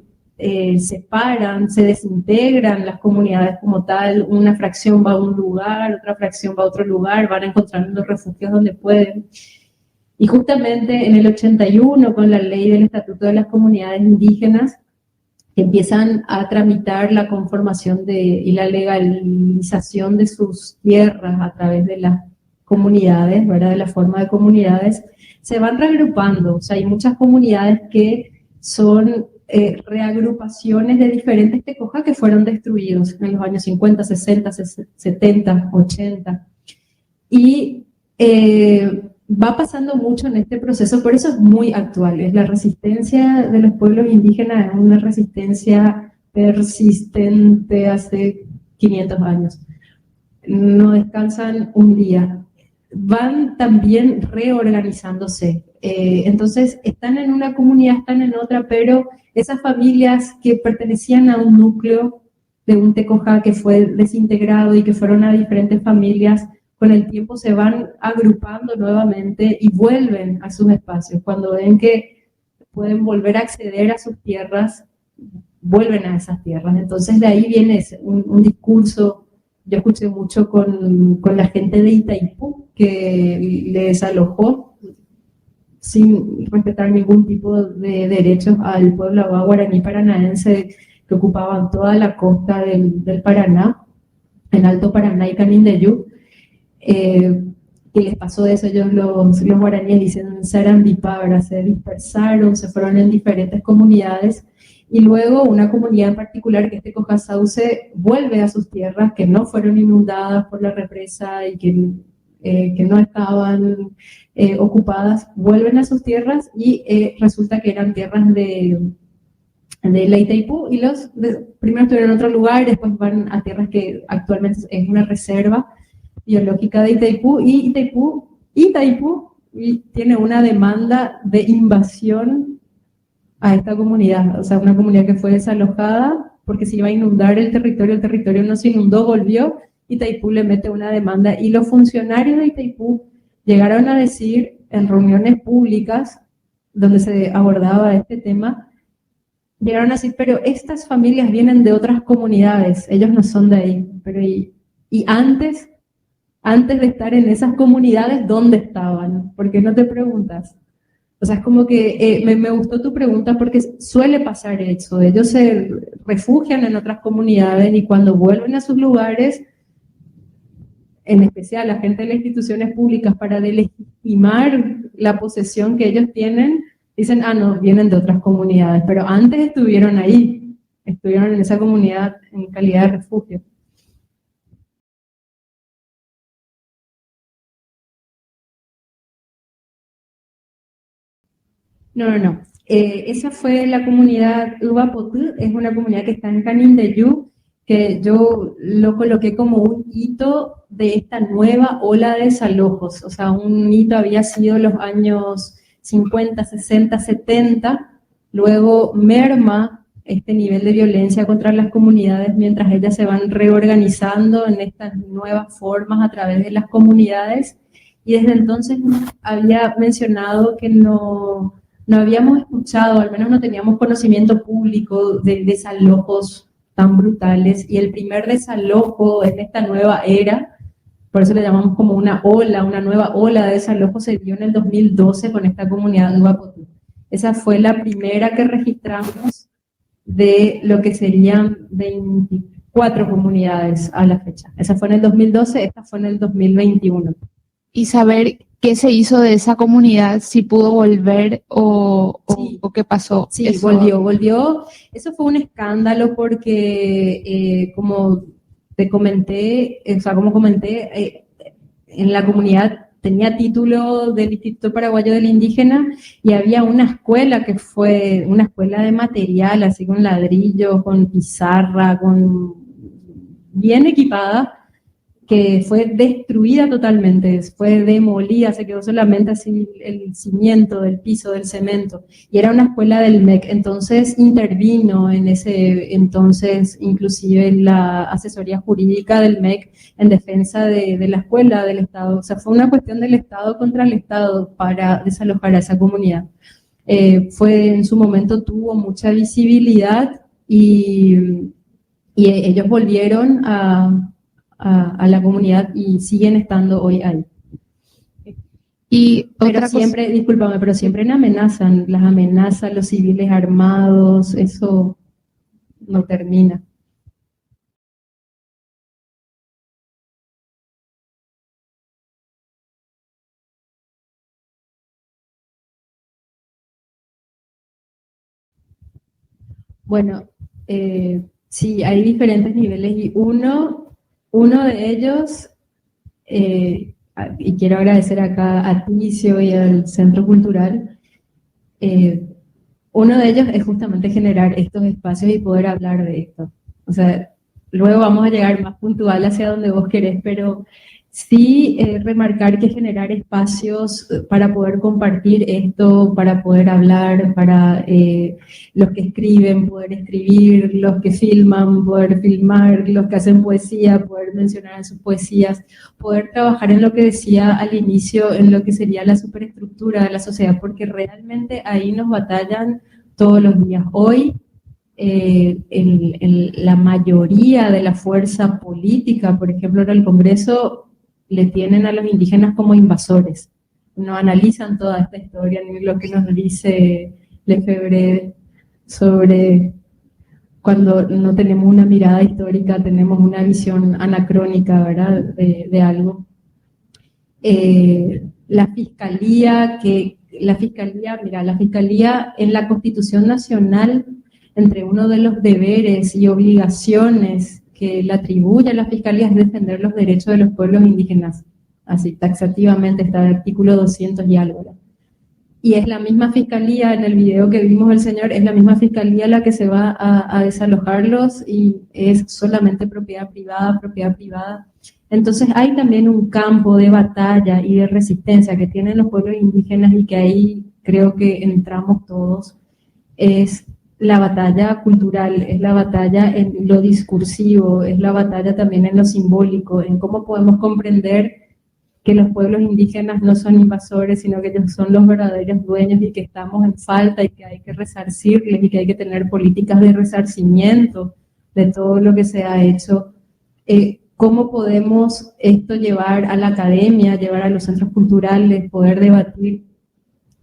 separan, se desintegran las comunidades como tal, una fracción va a un lugar, otra fracción va a otro lugar, van encontrando los refugios donde pueden. Y justamente en el 81, con la ley del Estatuto de las Comunidades Indígenas, empiezan a tramitar la conformación y la legalización de sus tierras a través de las comunidades, ¿verdad? De la forma de comunidades, se van reagrupando. O sea, hay muchas comunidades que son reagrupaciones de diferentes Tecojá que fueron destruidos en los años 50, 60, 70, 80. Y va pasando mucho en este proceso, por eso es muy actual. Es la resistencia de los pueblos indígenas, es una resistencia persistente hace 500 años. No descansan un día. van también reorganizándose. Entonces, están en una comunidad, están en otra, pero esas familias que pertenecían a un núcleo de un Tecojá que fue desintegrado y que fueron a diferentes familias, con el tiempo se van agrupando nuevamente y vuelven a sus espacios. Cuando ven que pueden volver a acceder a sus tierras, vuelven a esas tierras. Entonces de ahí viene un discurso. Yo escuché mucho con la gente de Itaipú, que le desalojó sin respetar ningún tipo de derechos al pueblo guaraní paranaense que ocupaban toda la costa del Paraná, en Alto Paraná y Canindeyú. ¿Qué les pasó de eso? Ellos los guaraníes dicen Sarandipabra, se dispersaron, se fueron en diferentes comunidades, y luego una comunidad en particular, que es Tecojá Sauce, vuelve a sus tierras que no fueron inundadas por la represa y que no estaban ocupadas, vuelven a sus tierras y resulta que eran tierras de la Itaipú, y primero estuvieron en otro lugar, después van a tierras que actualmente es una reserva biológica de Itaipú, y Itaipú tiene una demanda de invasión a esta comunidad, o sea, una comunidad que fue desalojada porque se iba a inundar el territorio no se inundó, volvió, Itaipú le mete una demanda, y los funcionarios de Itaipú llegaron a decir en reuniones públicas donde se abordaba este tema, llegaron a decir, pero estas familias vienen de otras comunidades, ellos no son de ahí, pero y antes de estar en esas comunidades, ¿dónde estaban? ¿Por qué no te preguntas? O sea, es como que me gustó tu pregunta porque suele pasar eso. Ellos se refugian en otras comunidades y cuando vuelven a sus lugares, en especial la gente de las instituciones públicas, para delegitimar la posesión que ellos tienen, dicen, no, vienen de otras comunidades. Pero antes estuvieron ahí, estuvieron en esa comunidad en calidad de refugio. No. Esa fue la comunidad Ubapotú, es una comunidad que está en Canindeyú, que yo lo coloqué como un hito de esta nueva ola de desalojos. O sea, un hito había sido los años 50, 60, 70, luego merma este nivel de violencia contra las comunidades mientras ellas se van reorganizando en estas nuevas formas a través de las comunidades, y desde entonces había mencionado que no habíamos escuchado, al menos no teníamos conocimiento público de desalojos tan brutales, y el primer desalojo en esta nueva era, por eso le llamamos como una nueva ola de desalojo, se dio en el 2012 con esta comunidad de Ubapotú. Esa fue la primera que registramos de lo que serían 24 comunidades a la fecha. Esa fue en el 2012, esta fue en el 2021. Y saber qué se hizo de esa comunidad, si pudo volver o qué pasó. Sí, eso. volvió. Eso fue un escándalo porque, como comenté, en la comunidad tenía título del Instituto Paraguayo del Indígena y había una escuela que fue una escuela de material, así con ladrillo, con pizarra, bien equipada, que fue destruida totalmente, fue demolida, se quedó solamente así el cimiento del piso, del cemento, y era una escuela del MEC. Entonces intervino en ese entonces inclusive la asesoría jurídica del MEC en defensa de la escuela del Estado. O sea, fue una cuestión del Estado contra el Estado para desalojar a esa comunidad. En su momento tuvo mucha visibilidad y ellos volvieron a la comunidad y siguen estando hoy ahí. Pero siempre, discúlpame, pero siempre las amenazas, los civiles armados, eso no termina. Bueno, sí, hay diferentes niveles y uno de ellos, y quiero agradecer acá a Ticio y al Centro Cultural, uno de ellos es justamente generar estos espacios y poder hablar de esto. O sea, luego vamos a llegar más puntual hacia donde vos querés, pero Sí, remarcar que generar espacios para poder compartir esto, para poder hablar, para los que escriben poder escribir, los que filman poder filmar, los que hacen poesía poder mencionar en sus poesías, poder trabajar en lo que decía al inicio, en lo que sería la superestructura de la sociedad, porque realmente ahí nos batallan todos los días. Hoy, la mayoría de la fuerza política, por ejemplo, en el Congreso, le tienen a los indígenas como invasores. No analizan toda esta historia, ni lo que nos dice Lefebvre sobre cuando no tenemos una mirada histórica, tenemos una visión anacrónica, ¿verdad?, de algo. La Fiscalía en la Constitución Nacional, entre uno de los deberes y obligaciones que le atribuye a la Fiscalía es defender los derechos de los pueblos indígenas, así taxativamente está el artículo 200 y algo. Y es la misma Fiscalía, en el video que vimos el señor, es la misma Fiscalía la que se va a desalojarlos y es solamente propiedad privada. Entonces hay también un campo de batalla y de resistencia que tienen los pueblos indígenas y que ahí creo que entramos todos, es la batalla cultural, es la batalla en lo discursivo, es la batalla también en lo simbólico, en cómo podemos comprender que los pueblos indígenas no son invasores, sino que ellos son los verdaderos dueños y que estamos en falta y que hay que resarcirles y que hay que tener políticas de resarcimiento de todo lo que se ha hecho. ¿Cómo podemos esto llevar a la academia, llevar a los centros culturales, poder debatir?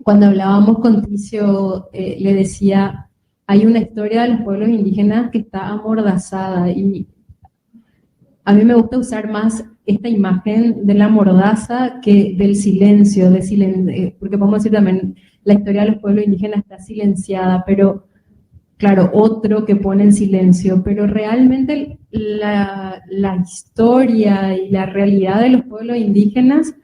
Cuando hablábamos con Ticio, le decía, hay una historia de los pueblos indígenas que está amordazada y a mí me gusta usar más esta imagen de la mordaza que del silencio, porque podemos decir también la historia de los pueblos indígenas está silenciada, pero claro, otro que pone en silencio, pero realmente la historia y la realidad de los pueblos indígenas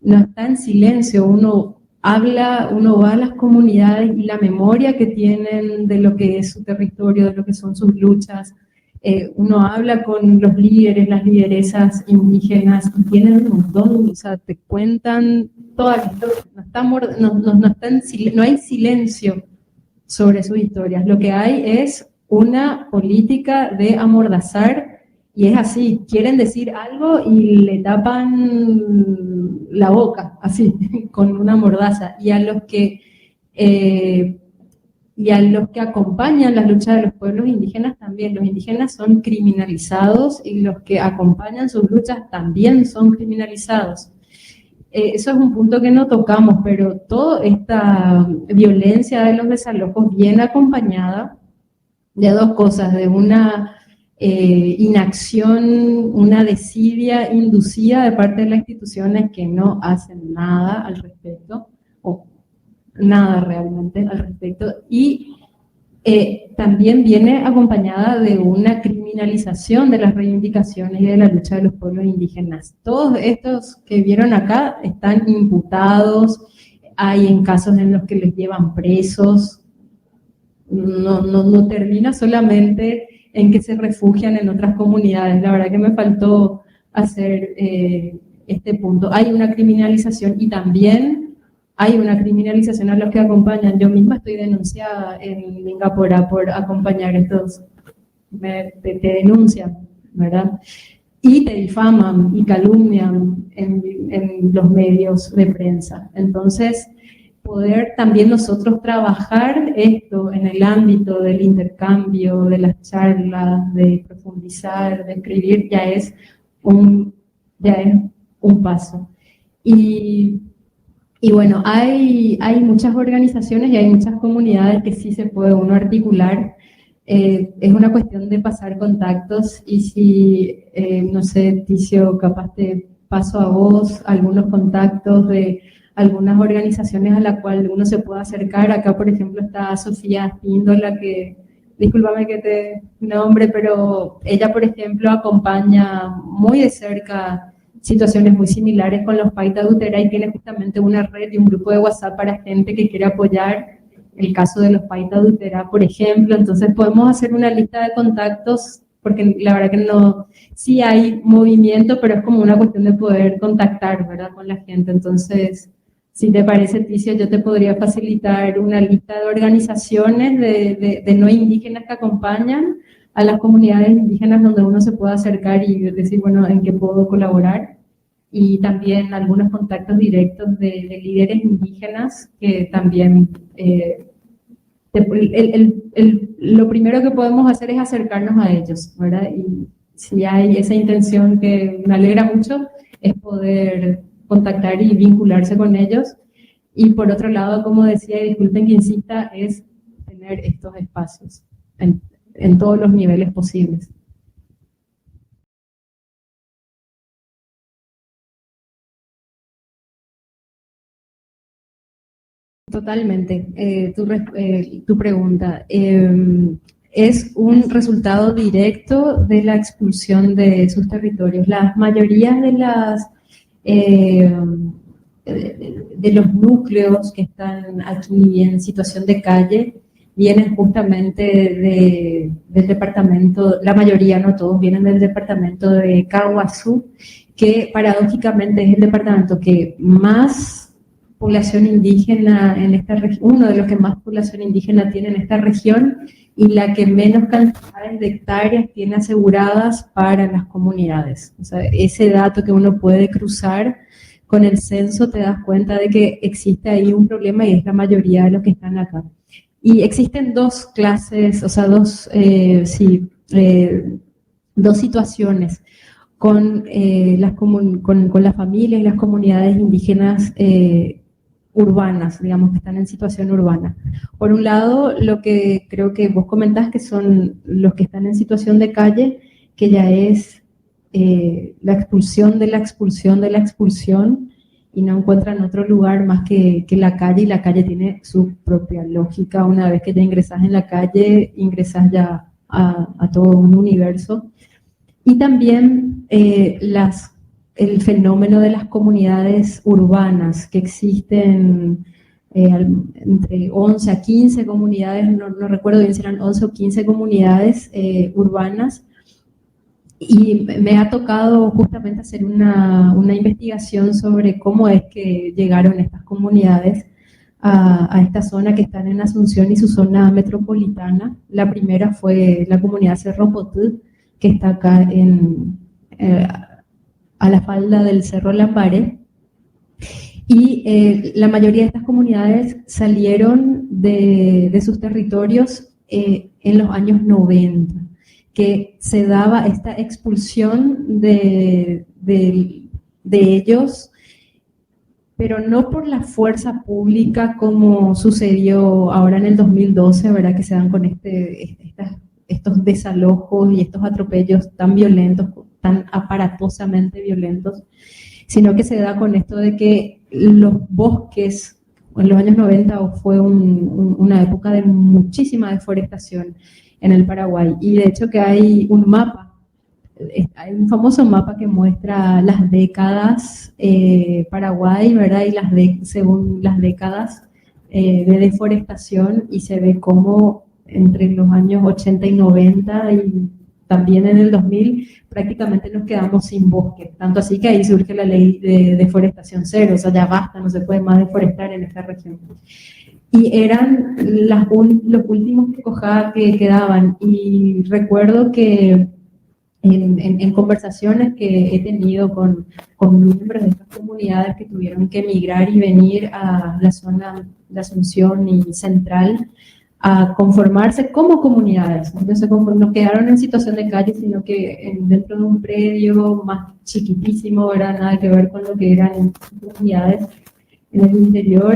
no está en silencio. Uno va a las comunidades y la memoria que tienen de lo que es su territorio, de lo que son sus luchas. Uno habla con los líderes, las lideresas indígenas, y tienen un montón, o sea, te cuentan toda la historia, no hay silencio sobre sus historias. Lo que hay es una política de amordazar, y es así, quieren decir algo y le tapan la boca, así, con una mordaza. Y a los que acompañan las luchas de los pueblos indígenas también, los indígenas son criminalizados y los que acompañan sus luchas también son criminalizados. Eso es un punto que no tocamos, pero toda esta violencia de los desalojos viene acompañada de dos cosas, de una inacción, una desidia inducida de parte de las instituciones que no hacen nada al respecto, o nada realmente al respecto, y también viene acompañada de una criminalización de las reivindicaciones y de la lucha de los pueblos indígenas. Todos estos que vieron acá están imputados, hay en casos en los que les llevan presos, no termina solamente en que se refugian en otras comunidades. La verdad que me faltó hacer este punto. Hay una criminalización y también hay una criminalización a los que acompañan. Yo misma estoy denunciada en Lingapora por acompañar estos, te denuncian, ¿verdad? Y te difaman y calumnian en los medios de prensa. Entonces, poder también nosotros trabajar esto en el ámbito del intercambio, de las charlas, de profundizar, de escribir, ya es un paso. Y bueno, hay muchas organizaciones y hay muchas comunidades que sí se puede uno articular. Es una cuestión de pasar contactos y si, no sé, Ticio, capaz te paso a vos algunos contactos de algunas organizaciones a las cuales uno se puede acercar. Acá, por ejemplo, está Sofía Espíndola, que, discúlpame que te nombre, pero ella, por ejemplo, acompaña muy de cerca situaciones muy similares con los Paita de Utera y tiene justamente una red y un grupo de WhatsApp para gente que quiere apoyar el caso de los Paita de Utera, por ejemplo. Entonces podemos hacer una lista de contactos porque la verdad que no, sí hay movimiento, pero es como una cuestión de poder contactar, ¿verdad?, con la gente. Entonces, si te parece, Ticio, yo te podría facilitar una lista de organizaciones de no indígenas que acompañan a las comunidades indígenas donde uno se pueda acercar y decir, bueno, ¿en qué puedo colaborar? Y también algunos contactos directos de líderes indígenas que también... lo primero que podemos hacer es acercarnos a ellos, ¿verdad? Y si hay esa intención, que me alegra mucho, es poder contactar y vincularse con ellos. Y por otro lado, como decía, y disculpen que insista, es tener estos espacios en todos los niveles posibles. Totalmente. Tu pregunta es un resultado directo de la expulsión de sus territorios. Las mayorías de los núcleos que están aquí en situación de calle vienen justamente del departamento, la mayoría, no todos, vienen del departamento de Caguazú, que paradójicamente es el departamento que más población indígena en esta región, uno de los que más población indígena tiene en esta región, y la que menos cantidades de hectáreas tiene aseguradas para las comunidades. O sea, ese dato que uno puede cruzar con el censo, te das cuenta de que existe ahí un problema y es la mayoría de los que están acá. Y existen dos clases, o sea, dos situaciones con las familias y las comunidades indígenas urbanas, digamos, que están en situación urbana. Por un lado, lo que creo que vos comentás, que son los que están en situación de calle, que ya es la expulsión de la expulsión de la expulsión, y no encuentran otro lugar más que la calle, y la calle tiene su propia lógica. Una vez que ya ingresas en la calle, ingresas ya a todo un universo. Y también el fenómeno de las comunidades urbanas, que existen entre 11 a 15 comunidades, no recuerdo bien si eran 11 o 15 comunidades urbanas, y me ha tocado justamente hacer una investigación sobre cómo es que llegaron estas comunidades a esta zona que están en Asunción y su zona metropolitana. La primera fue la comunidad Cerro Potú, que está acá a la falda del Cerro Lambaré, y la mayoría de estas comunidades salieron de sus territorios en los años 90, que se daba esta expulsión de ellos, pero no por la fuerza pública como sucedió ahora en el 2012, ¿verdad? Que se dan con estos desalojos y estos atropellos tan violentos, tan aparatosamente violentos, sino que se da con esto de que los bosques, en los años 90 fue una época de muchísima deforestación en el Paraguay, y de hecho que hay un mapa, hay un famoso mapa que muestra las décadas Paraguay, ¿verdad? Y según las décadas de deforestación, y se ve cómo entre los años 80 y 90 y también en el 2000 prácticamente nos quedamos sin bosque, tanto así que ahí surge la ley de deforestación cero, o sea, ya basta, no se puede más deforestar en esta región. Y eran los últimos que quedaban, y recuerdo que en conversaciones que he tenido con miembros de estas comunidades que tuvieron que emigrar y venir a la zona de Asunción y Central a conformarse como comunidades. Entonces no quedaron en situación de calle, sino que dentro de un predio más chiquitísimo, ¿verdad? Nada que ver con lo que eran comunidades en el interior,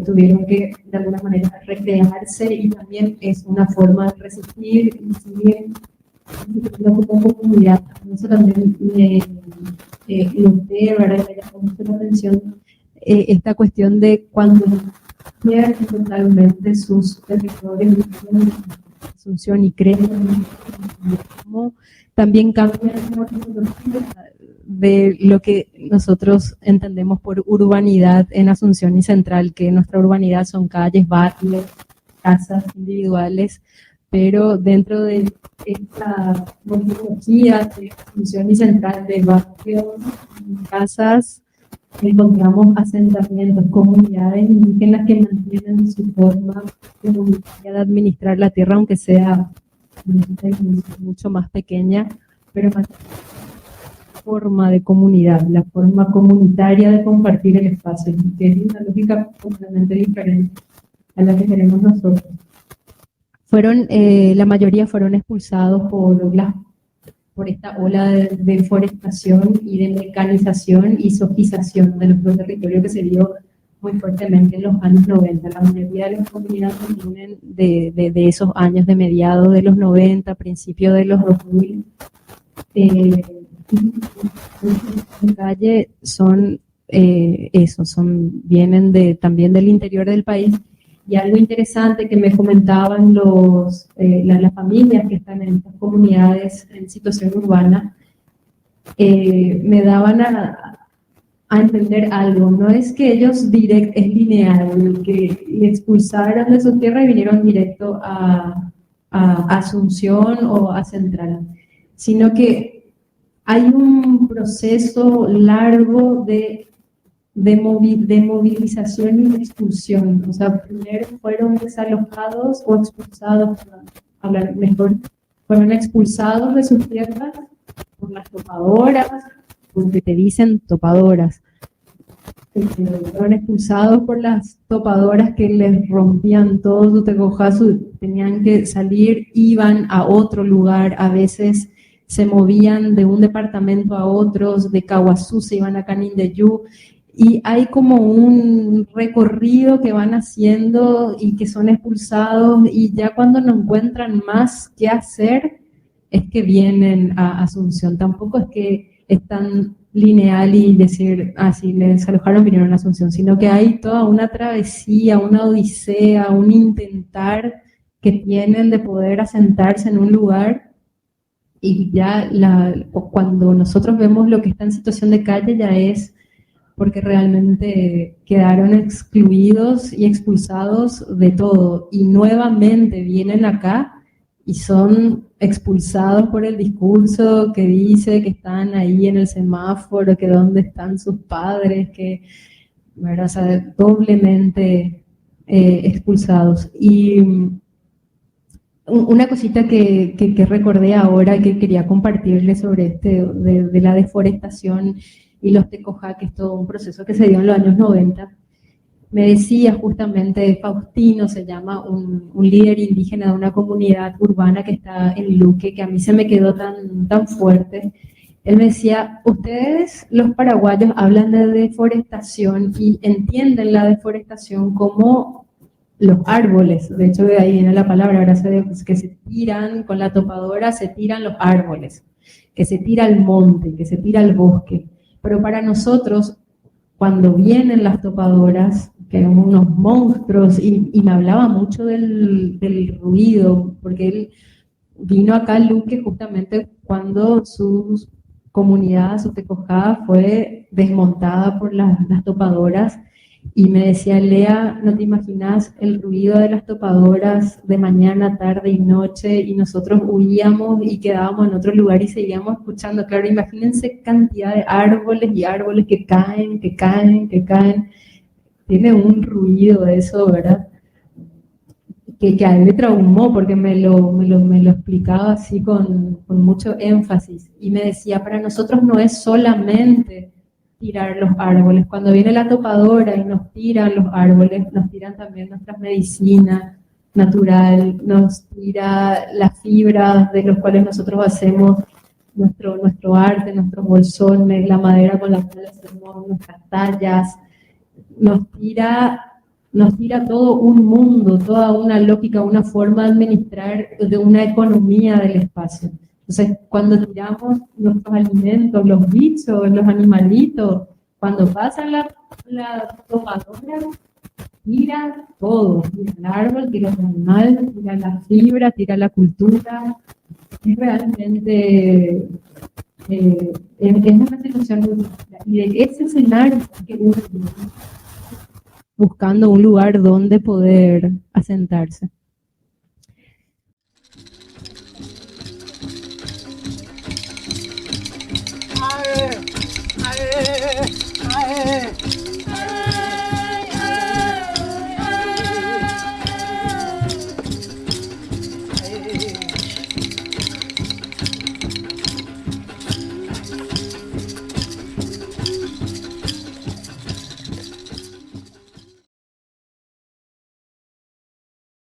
tuvieron que de alguna manera recrearse, y también es una forma de resistir y seguir como comunidad. Eso también noté, ¿verdad? Me llamó mucho la atención esta cuestión de cuando pierden totalmente sus territorios de Asunción y creen cómo también cambian de lo que nosotros entendemos por urbanidad en Asunción y Central, que nuestra urbanidad son calles, barrios, casas individuales, pero dentro de esta morfología de función y central de barrios, casas, encontramos asentamientos, comunidades indígenas que mantienen su forma comunitaria de administrar la tierra, aunque sea mucho más pequeña, pero mantiene la forma de comunidad, la forma comunitaria de compartir el espacio, que es una lógica completamente diferente a la que tenemos nosotros. La mayoría fueron expulsados por esta ola de deforestación y de mecanización y sofización de nuestro territorio que se dio muy fuertemente en los años 90. La mayoría de las comunidades vienen de esos años de mediados de los 90, principios de los 2000. En calle vienen también del interior del país. Y algo interesante que me comentaban las familias que están en estas comunidades en situación urbana, me daban a entender algo. No es que ellos es lineal, que expulsaron de su tierra y vinieron directo a Asunción o a Central, sino que hay un proceso largo de movilización y de expulsión. O sea, primero fueron desalojados o expulsados, para hablar mejor, fueron expulsados de sus tierras por las topadoras, porque te dicen topadoras. Fueron expulsados por las topadoras que les rompían todo su tecojazo, tenían que salir, iban a otro lugar, a veces se movían de un departamento a otros, de Caguazú se iban a Canindeyú, y hay como un recorrido que van haciendo y que son expulsados, y ya cuando no encuentran más qué hacer, es que vienen a Asunción. Tampoco es que es tan lineal y decir, si les alojaron, vinieron a Asunción, sino que hay toda una travesía, una odisea, un intentar que tienen de poder asentarse en un lugar, y ya cuando nosotros vemos lo que está en situación de calle, ya es porque realmente quedaron excluidos y expulsados de todo, y nuevamente vienen acá y son expulsados por el discurso que dice que están ahí en el semáforo, que dónde están sus padres, que, ¿verdad? O sea, doblemente expulsados. Y una cosita que recordé ahora, que quería compartirles sobre de la deforestación y los tecojá, que es todo un proceso que se dio en los años 90, me decía justamente Faustino, se llama, un líder indígena de una comunidad urbana que está en Luque, que a mí se me quedó tan fuerte. Él me decía, ustedes los paraguayos hablan de deforestación y entienden la deforestación como los árboles, de hecho de ahí viene la palabra, que se tiran con la topadora, se tiran los árboles, que se tira el monte, que se tira el bosque. Pero para nosotros, cuando vienen las topadoras, que eran unos monstruos, y me hablaba mucho del ruido, porque él vino acá a Luque justamente cuando su comunidad, su tecojá, fue desmontada por las topadoras, y me decía, Lea, no te imaginas el ruido de las topadoras de mañana, tarde y noche, y nosotros huíamos y quedábamos en otro lugar y seguíamos escuchando. Claro, imagínense cantidad de árboles y árboles que caen, que caen, que caen. Tiene un ruido eso, ¿verdad? Que a él le traumó, porque me lo explicaba así con mucho énfasis. Y me decía, para nosotros no es solamente tirar los árboles. Cuando viene la topadora y nos tiran los árboles, nos tiran también nuestras medicinas natural, nos tira las fibras de los cuales nosotros hacemos nuestro arte, nuestros bolsones, la madera con la cual hacemos nuestras tallas, nos tira todo un mundo, toda una lógica, una forma de administrar de una economía del espacio. Entonces, cuando tiramos nuestros alimentos, los bichos, los animalitos, cuando pasa la topadora, tira todo, tira el árbol, tira el animal, tira la fibra, tira la cultura. Es realmente es una situación muy difícil. Y de ese escenario que uno buscando un lugar donde poder asentarse.